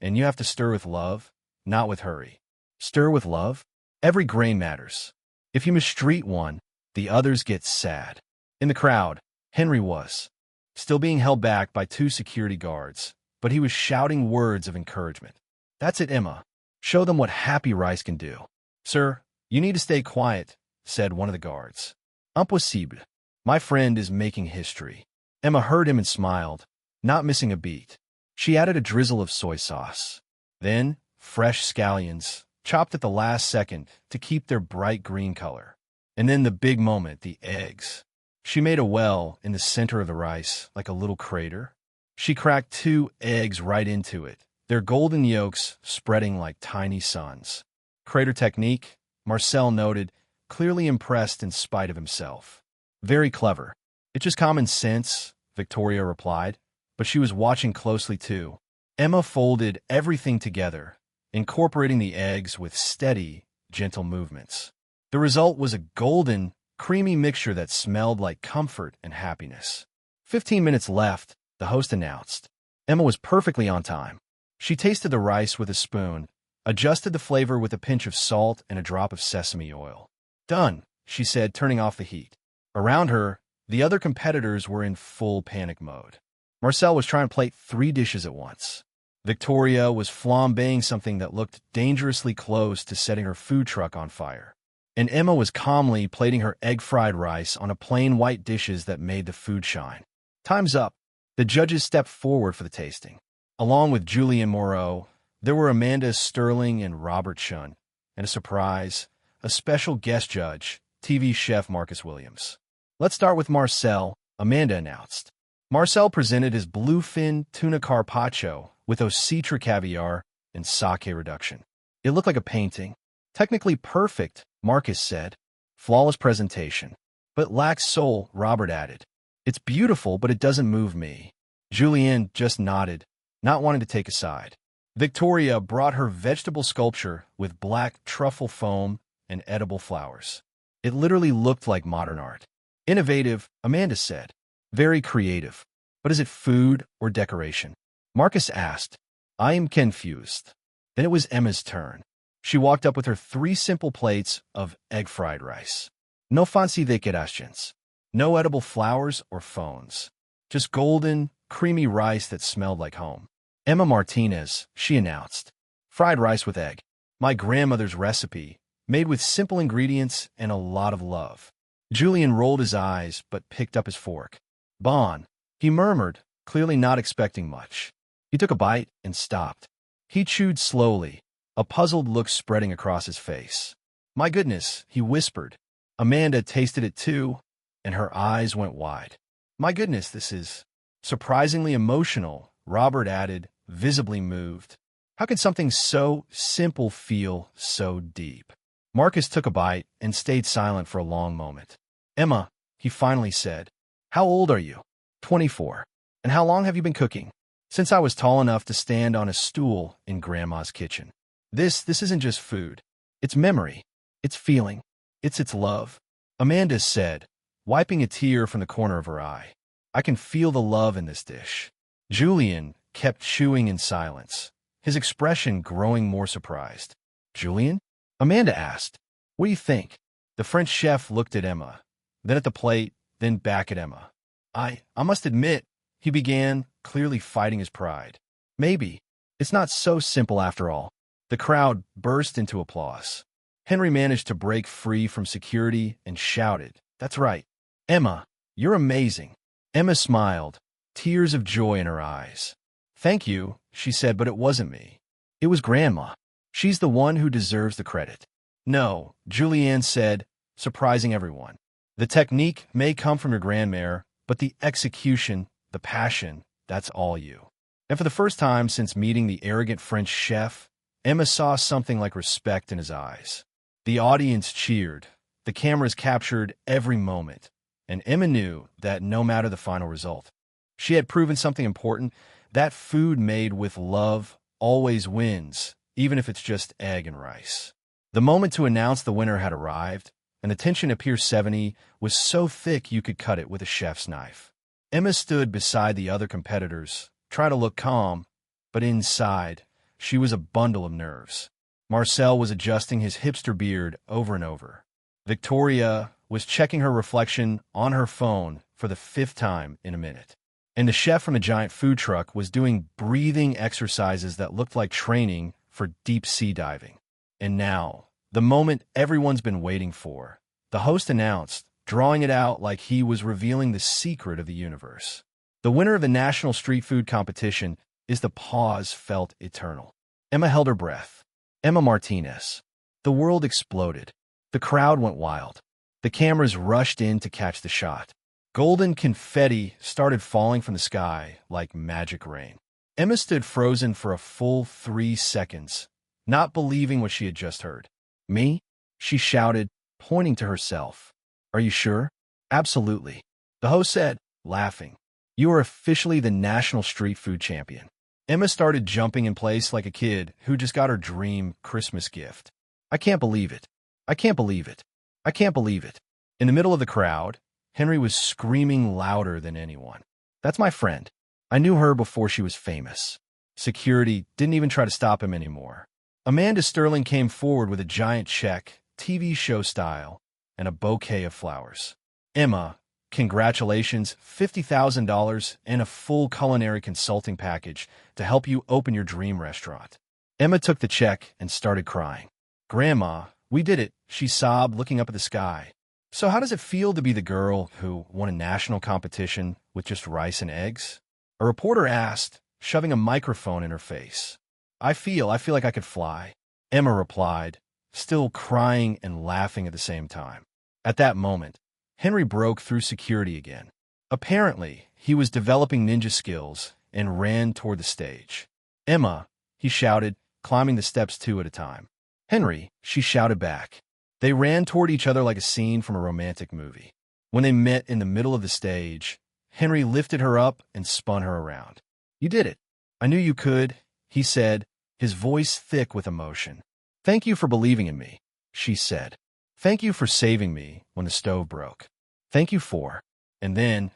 And you have to stir with love, not with hurry. Stir with love? Every grain matters. If you mistreat one, the others get sad. In the crowd, Henry was still being held back by two security guards, but he was shouting words of encouragement. That's it, Emma. Show them what happy rice can do. Sir, you need to stay quiet, said one of the guards. Impossible. My friend is making history. Emma heard him and smiled, not missing a beat. She added a drizzle of soy sauce. Then, fresh scallions, chopped at the last second to keep their bright green color. And then the big moment, the eggs. She made a well in the center of the rice, like a little crater. She cracked 2 eggs right into it, their golden yolks spreading like tiny suns. Crater technique, Marcel noted, clearly impressed in spite of himself. Very clever. It's just common sense, Victoria replied, but she was watching closely too. Emma folded everything together, incorporating the eggs with steady, gentle movements. The result was a golden, creamy mixture that smelled like comfort and happiness. 15 minutes left, the host announced. Emma was perfectly on time. She tasted the rice with a spoon, adjusted the flavor with a pinch of salt and a drop of sesame oil. Done, she said, turning off the heat. Around her, the other competitors were in full panic mode. Marcel was trying to plate 3 dishes at once. Victoria was flambeing something that looked dangerously close to setting her food truck on fire. And Emma was calmly plating her egg-fried rice on a plain white dishes that made the food shine. Time's up. The judges stepped forward for the tasting. Along with Julian Moreau, there were Amanda Sterling and Robert Shun, and a surprise, a special guest judge, TV chef Marcus Williams. Let's start with Marcel, Amanda announced. Marcel presented his bluefin tuna carpaccio with oscitra caviar and sake reduction. It looked like a painting. Technically perfect, Marcus said. Flawless presentation. But lacks soul, Robert added. It's beautiful, but it doesn't move me. Julienne just nodded, not wanting to take a side. Victoria brought her vegetable sculpture with black truffle foam and edible flowers. It literally looked like modern art. Innovative, Amanda said. Very creative. But is it food or decoration? Marcus asked. I am confused. Then it was Emma's turn. She walked up with her 3 simple plates of egg-fried rice. No fancy decorations. No edible flowers or phones. Just golden, creamy rice that smelled like home. Emma Martinez, she announced. Fried rice with egg. My grandmother's recipe, made with simple ingredients and a lot of love. Julian rolled his eyes but picked up his fork. Bon, he murmured, clearly not expecting much. He took a bite and stopped. He chewed slowly, a puzzled look spreading across his face. My goodness, he whispered. Amanda tasted it too, and her eyes went wide. My goodness, this is surprisingly emotional, Robert added, visibly moved. How could something so simple feel so deep? Marcus took a bite and stayed silent for a long moment. Emma, he finally said, how old are you? 24. And how long have you been cooking? Since I was tall enough to stand on a stool in Grandma's kitchen. This isn't just food. It's memory. It's feeling. It's love. Amanda said, wiping a tear from the corner of her eye. I can feel the love in this dish. Julian kept chewing in silence, his expression growing more surprised. Julian? Amanda asked. What do you think? The French chef looked at Emma, then at the plate, then back at Emma. I must admit, he began, clearly fighting his pride. Maybe. It's not so simple after all. The crowd burst into applause. Henry managed to break free from security and shouted, That's right. Emma, you're amazing. Emma smiled, tears of joy in her eyes. Thank you, she said, but it wasn't me. It was Grandma. She's the one who deserves the credit. No, Julianne said, surprising everyone. The technique may come from your grandmère, but the execution, the passion, that's all you. And for the first time since meeting the arrogant French chef, Emma saw something like respect in his eyes. The audience cheered. The cameras captured every moment. And Emma knew that no matter the final result, she had proven something important, that food made with love always wins, even if it's just egg and rice. The moment to announce the winner had arrived, and the tension at Pier 70 was so thick you could cut it with a chef's knife. Emma stood beside the other competitors, trying to look calm, but inside, she was a bundle of nerves. Marcel was adjusting his hipster beard over and over. Victoria was checking her reflection on her phone for the 5th time in a minute. And the chef from a giant food truck was doing breathing exercises that looked like training for deep-sea diving. And now, the moment everyone's been waiting for, the host announced, drawing it out like he was revealing the secret of the universe. The winner of the National Street Food Competition is the pause felt eternal. Emma held her breath. Emma Martinez. The world exploded. The crowd went wild. The cameras rushed in to catch the shot. Golden confetti started falling from the sky like magic rain. Emma stood frozen for a full 3 seconds, not believing what she had just heard. Me? She shouted, pointing to herself. Are you sure? Absolutely. The host said, laughing. You are officially the National Street Food Champion. Emma started jumping in place like a kid who just got her dream Christmas gift. I can't believe it. I can't believe it. I can't believe it. In the middle of the crowd, Henry was screaming louder than anyone. That's my friend. I knew her before she was famous. Security didn't even try to stop him anymore. Amanda Sterling came forward with a giant check, TV show style, and a bouquet of flowers. Emma, congratulations, $50,000 and a full culinary consulting package to help you open your dream restaurant. Emma took the check and started crying. Grandma, we did it, she sobbed, looking up at the sky. So how does it feel to be the girl who won a national competition with just rice and eggs? A reporter asked, shoving a microphone in her face. I feel like I could fly. Emma replied, still crying and laughing at the same time. At that moment, Henry broke through security again. Apparently, he was developing ninja skills and ran toward the stage. Emma, he shouted, climbing the steps 2 at a time. Henry, she shouted back. They ran toward each other like a scene from a romantic movie. When they met in the middle of the stage, Henry lifted her up and spun her around. You did it. I knew you could, he said, his voice thick with emotion. Thank you for believing in me, she said. Thank you for saving me when the stove broke. Thank you for. And then,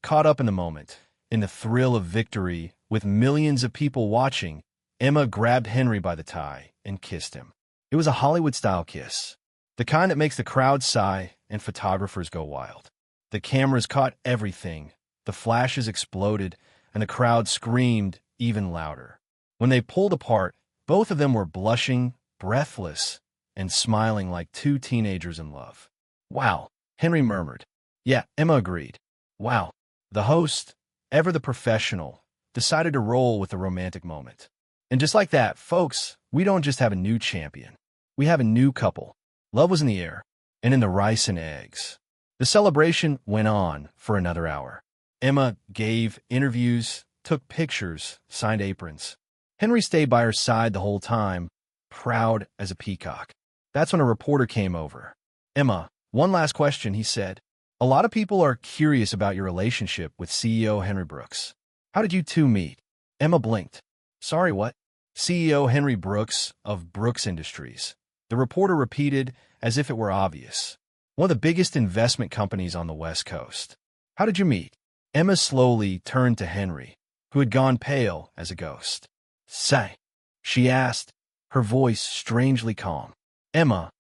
caught up in the moment, in the thrill of victory, with millions of people watching, Emma grabbed Henry by the tie and kissed him. It was a Hollywood-style kiss, the kind that makes the crowd sigh and photographers go wild. The cameras caught everything, the flashes exploded, and the crowd screamed even louder. When they pulled apart, both of them were blushing, breathless, and smiling like 2 teenagers in love. Wow, Henry murmured. Yeah, Emma agreed. Wow. The host, ever the professional, decided to roll with the romantic moment. And just like that, folks, we don't just have a new champion. We have a new couple. Love was in the air, and in the rice and eggs. The celebration went on for another hour. Emma gave interviews, took pictures, signed aprons. Henry stayed by her side the whole time, proud as a peacock. That's when a reporter came over. Emma, one last question, he said. A lot of people are curious about your relationship with CEO Henry Brooks. How did you two meet? Emma blinked. Sorry, what? CEO Henry Brooks of Brooks Industries. The reporter repeated as if it were obvious. One of the biggest investment companies on the West Coast. How did you meet? Emma slowly turned to Henry, who had gone pale as a ghost. Say, she asked, her voice strangely calm. Emma,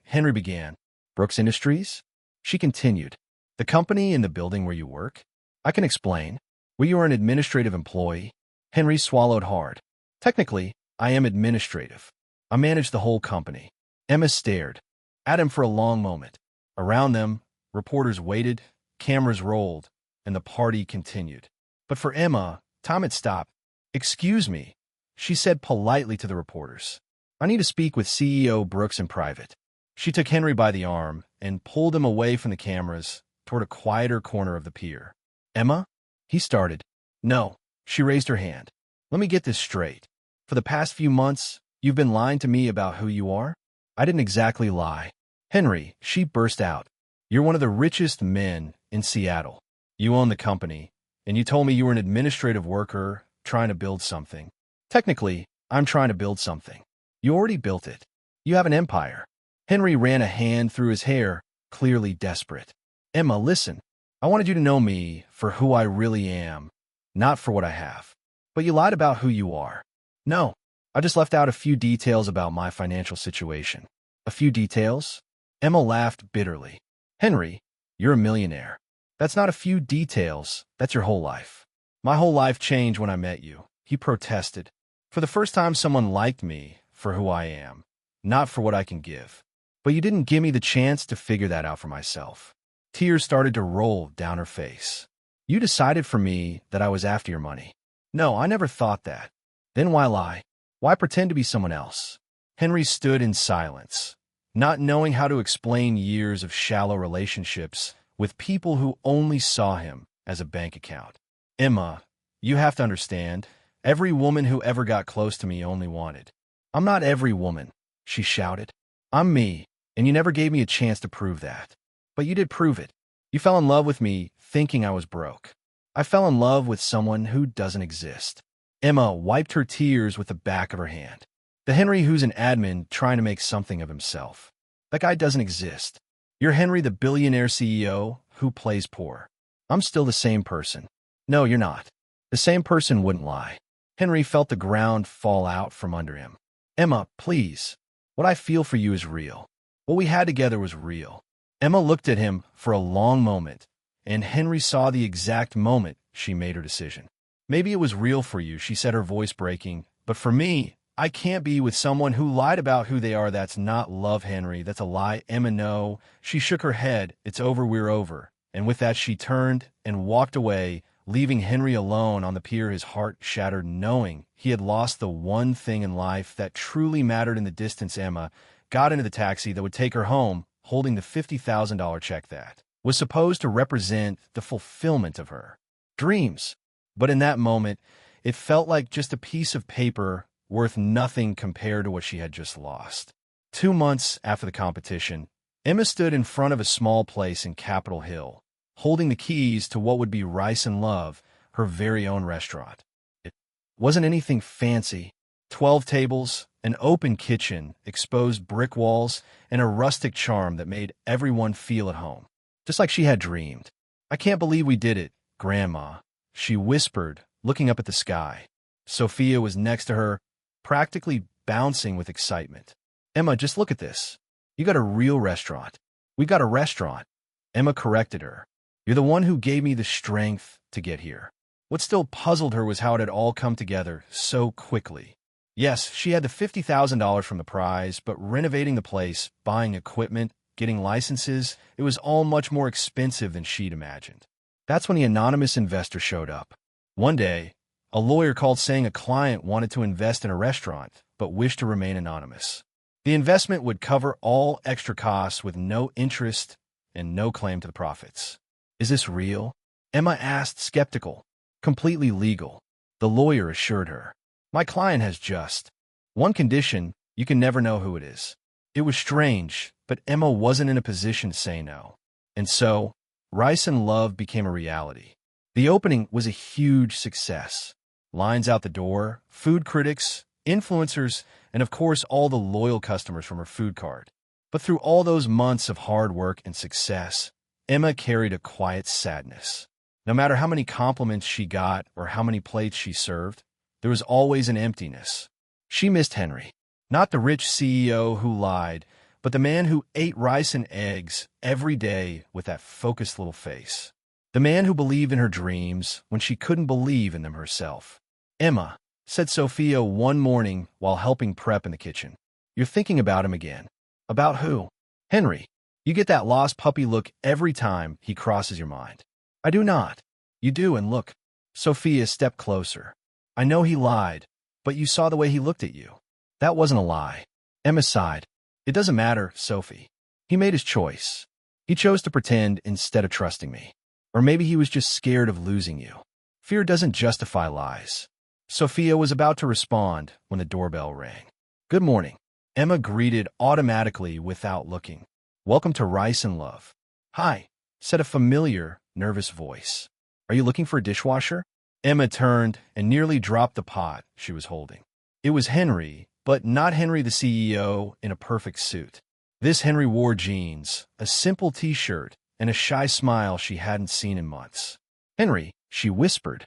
Henry began. Brooks Industries? She continued. The company in the building where you work? I can explain. Were you an administrative employee? Henry swallowed hard. Technically, I am administrative. I manage the whole company. Emma stared at him for a long moment. Around them, reporters waited, cameras rolled, and the party continued. But for Emma, time had stopped. Excuse me, she said politely to the reporters. I need to speak with CEO Brooks in private. She took Henry by the arm and pulled him away from the cameras toward a quieter corner of the pier. Emma? He started. No. She raised her hand. Let me get this straight. For the past few months, you've been lying to me about who you are? I didn't exactly lie. Henry, she burst out. You're one of the richest men in Seattle. You own the company, and you told me you were an administrative worker trying to build something. Technically, I'm trying to build something. You already built it. You have an empire. Henry ran a hand through his hair, clearly desperate. Emma, listen. I wanted you to know me for who I really am, not for what I have. But you lied about who you are. No, I just left out a few details about my financial situation. A few details? Emma laughed bitterly. Henry, you're a millionaire. That's not a few details, that's your whole life. My whole life changed when I met you, he protested. For the first time, someone liked me for who I am, not for what I can give. But you didn't give me the chance to figure that out for myself. Tears started to roll down her face. You decided for me that I was after your money. No, I never thought that. Then why lie? Why pretend to be someone else? Henry stood in silence, not knowing how to explain years of shallow relationships with people who only saw him as a bank account. Emma, you have to understand, every woman who ever got close to me only wanted. I'm not every woman, she shouted. I'm me, and you never gave me a chance to prove that. But you did prove it. You fell in love with me thinking I was broke. I fell in love with someone who doesn't exist. Emma wiped her tears with the back of her hand. The Henry who's an admin trying to make something of himself. That guy doesn't exist. You're Henry the billionaire CEO who plays poor. I'm still the same person. No, you're not. The same person wouldn't lie. Henry felt the ground fall out from under him. Emma, please. What I feel for you is real. What we had together was real. Emma looked at him for a long moment, and Henry saw the exact moment she made her decision. Maybe it was real for you, she said, her voice breaking, but for me, I can't be with someone who lied about who they are. That's not love, Henry. That's a lie. Emma, no. She shook her head. It's over, we're over. And with that, she turned and walked away, leaving Henry alone on the pier, his heart shattered, knowing he had lost the one thing in life that truly mattered. In the distance, Emma got into the taxi that would take her home, holding the $50,000 check that was supposed to represent the fulfillment of her dreams. But in that moment, it felt like just a piece of paper worth nothing compared to what she had just lost. 2 months after the competition, Emma stood in front of a small place in Capitol Hill, holding the keys to what would be Rice and Love, her very own restaurant. It wasn't anything fancy. 12 tables, an open kitchen, exposed brick walls, and a rustic charm that made everyone feel at home, just like she had dreamed. I can't believe we did it, Grandma, she whispered, looking up at the sky. Sophia was next to her, practically bouncing with excitement. Emma, just look at this. You got a real restaurant. We got a restaurant. Emma corrected her. You're the one who gave me the strength to get here. What still puzzled her was how it had all come together so quickly. Yes, she had the $50,000 from the prize, but renovating the place, buying equipment, getting licenses, it was all much more expensive than she'd imagined. That's when the anonymous investor showed up. One day, a lawyer called saying a client wanted to invest in a restaurant, but wished to remain anonymous. The investment would cover all extra costs with no interest and no claim to the profits. Is this real? Emma asked, skeptical. Completely legal, the lawyer assured her. My client has just one condition: you can never know who it is. It was strange, but Emma wasn't in a position to say no. And so, Rice and Love became a reality. The opening was a huge success. Lines out the door, food critics, influencers, and of course all the loyal customers from her food cart. But through all those months of hard work and success, Emma carried a quiet sadness. No matter how many compliments she got or how many plates she served, there was always an emptiness. She missed Henry, not the rich CEO who lied, but the man who ate rice and eggs every day with that focused little face. The man who believed in her dreams when she couldn't believe in them herself. Emma, said Sophia one morning while helping prep in the kitchen, you're thinking about him again. About who? Henry. You get that lost puppy look every time he crosses your mind. I do not. You do, and look. Sophia stepped closer. I know he lied, but you saw the way he looked at you. That wasn't a lie. Emma sighed. It doesn't matter, Sophie. He made his choice. He chose to pretend instead of trusting me. Or maybe he was just scared of losing you. Fear doesn't justify lies. Sophia was about to respond when the doorbell rang. Good morning. Emma greeted automatically without looking. Welcome to Rice and Love. Hi, said a familiar, nervous voice. Are you looking for a dishwasher? Emma turned and nearly dropped the pot she was holding. It was Henry, but not Henry the CEO in a perfect suit. This Henry wore jeans, a simple t-shirt, and a shy smile she hadn't seen in months. Henry, she whispered.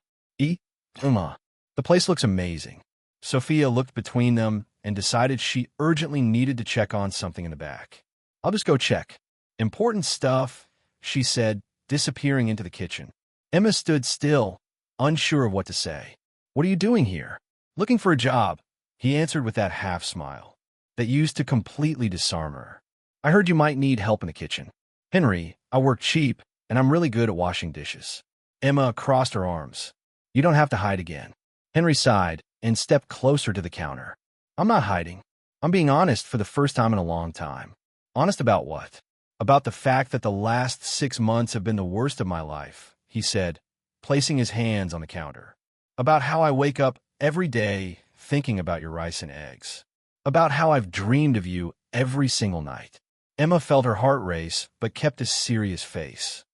Emma. The place looks amazing. Sophia looked between them and decided she urgently needed to check on something in the back. I'll just go check. Important stuff, she said, disappearing into the kitchen. Emma stood still, unsure of what to say. What are you doing here? Looking for a job, he answered with that half-smile that used to completely disarm her. I heard you might need help in the kitchen. Henry, I work cheap, and I'm really good at washing dishes. Emma crossed her arms. You don't have to hide again. Henry sighed and stepped closer to the counter. I'm not hiding. I'm being honest for the first time in a long time. Honest about what? About the fact that the last 6 months have been the worst of my life, he said, placing his hands on the counter. About how I wake up every day thinking about your rice and eggs. About how I've dreamed of you every single night. Emma felt her heart race, but kept a serious face.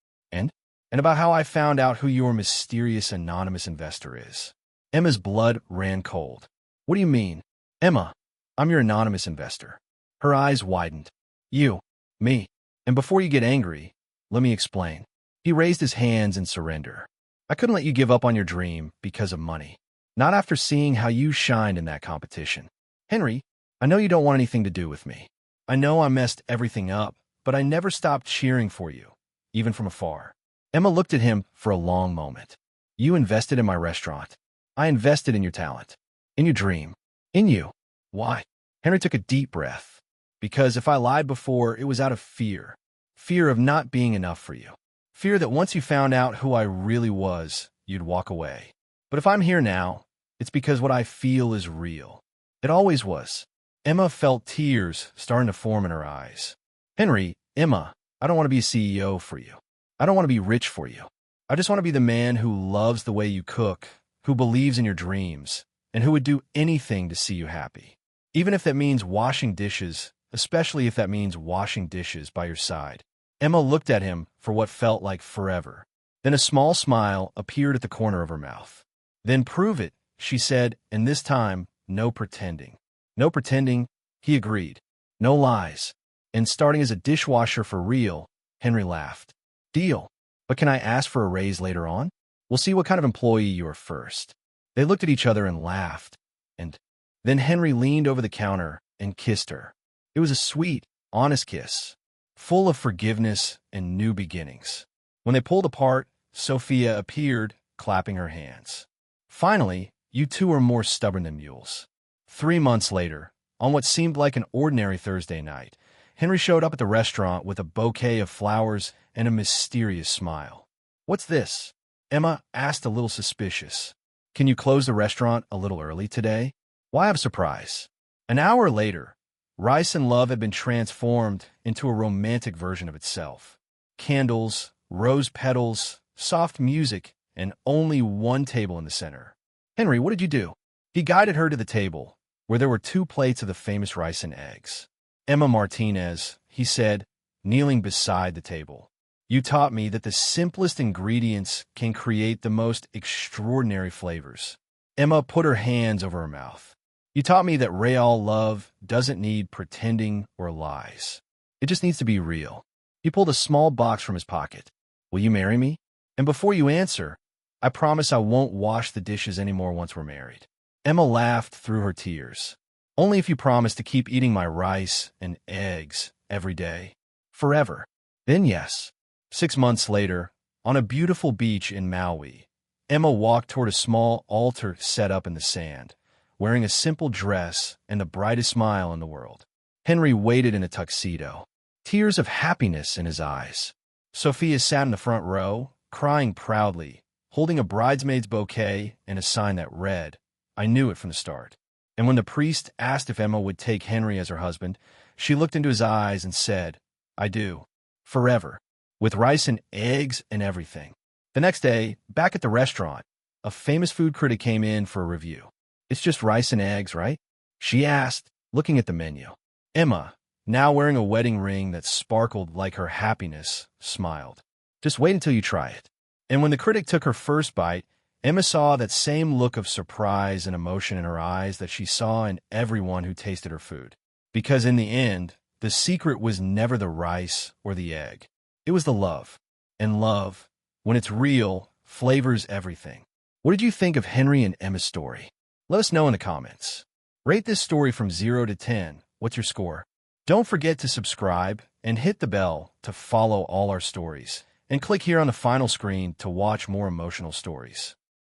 And about how I found out who your mysterious anonymous investor is. Emma's blood ran cold. What do you mean? Emma, I'm your anonymous investor. Her eyes widened. You, me. And before you get angry, let me explain. He raised his hands in surrender. I couldn't let you give up on your dream because of money. Not after seeing how you shined in that competition. Henry, I know you don't want anything to do with me. I know I messed everything up, but I never stopped cheering for you, even from afar. Emma looked at him for a long moment. You invested in my restaurant. I invested in your talent, in your dream, in you. Why? Henry took a deep breath. Because if I lied before, it was out of fear. Fear of not being enough for you. Fear that once you found out who I really was, you'd walk away. But if I'm here now, it's because what I feel is real. It always was. Emma felt tears starting to form in her eyes. Henry, Emma, I don't want to be a CEO for you. I don't want to be rich for you. I just want to be the man who loves the way you cook, who believes in your dreams, and who would do anything to see you happy. Even if that means washing dishes, especially if that means washing dishes by your side. Emma looked at him for what felt like forever. Then a small smile appeared at the corner of her mouth. Then prove it, she said, and this time, no pretending. No pretending, he agreed. No lies. And starting as a dishwasher for real, Henry laughed. Deal. But can I ask for a raise later on? We'll see what kind of employee you are first. They looked at each other and laughed. And then Henry leaned over the counter and kissed her. It was a sweet, honest kiss, full of forgiveness and new beginnings. When they pulled apart, Sophia appeared, clapping her hands. Finally, you two are more stubborn than mules. 3 months later, on what seemed like an ordinary Thursday night, Henry showed up at the restaurant with a bouquet of flowers and a mysterious smile. What's this? Emma asked, a little suspicious. Can you close the restaurant a little early today? Why have a surprise? An hour later, Rice and Love had been transformed into a romantic version of itself. Candles, rose petals, soft music, and only one table in the center. Henry, what did you do? He guided her to the table, where there were 2 plates of the famous rice and eggs. Emma Martinez, he said, kneeling beside the table. You taught me that the simplest ingredients can create the most extraordinary flavors. Emma put her hands over her mouth. You taught me that real love doesn't need pretending or lies. It just needs to be real. He pulled a small box from his pocket. Will you marry me? And before you answer, I promise I won't wash the dishes anymore once we're married. Emma laughed through her tears. Only if you promise to keep eating my rice and eggs every day. Forever. Then yes. 6 months later, on a beautiful beach in Maui, Emma walked toward a small altar set up in the sand, wearing a simple dress and the brightest smile in the world. Henry waited in a tuxedo, tears of happiness in his eyes. Sophia sat in the front row, crying proudly, holding a bridesmaid's bouquet and a sign that read, I knew it from the start. And when the priest asked if Emma would take Henry as her husband, she looked into his eyes and said, "I do. Forever. With rice and eggs and everything." The next day, back at the restaurant, a famous food critic came in for a review. "It's just rice and eggs, right?" she asked, looking at the menu. Emma, now wearing a wedding ring that sparkled like her happiness, smiled. "Just wait until you try it." And when the critic took her first bite, Emma saw that same look of surprise and emotion in her eyes that she saw in everyone who tasted her food. Because in the end, the secret was never the rice or the egg. It was the love. And love, when it's real, flavors everything. What did you think of Henry and Emma's story? Let us know in the comments. Rate this story from 0 to 10. What's your score? Don't forget to subscribe and hit the bell to follow all our stories. And click here on the final screen to watch more emotional stories.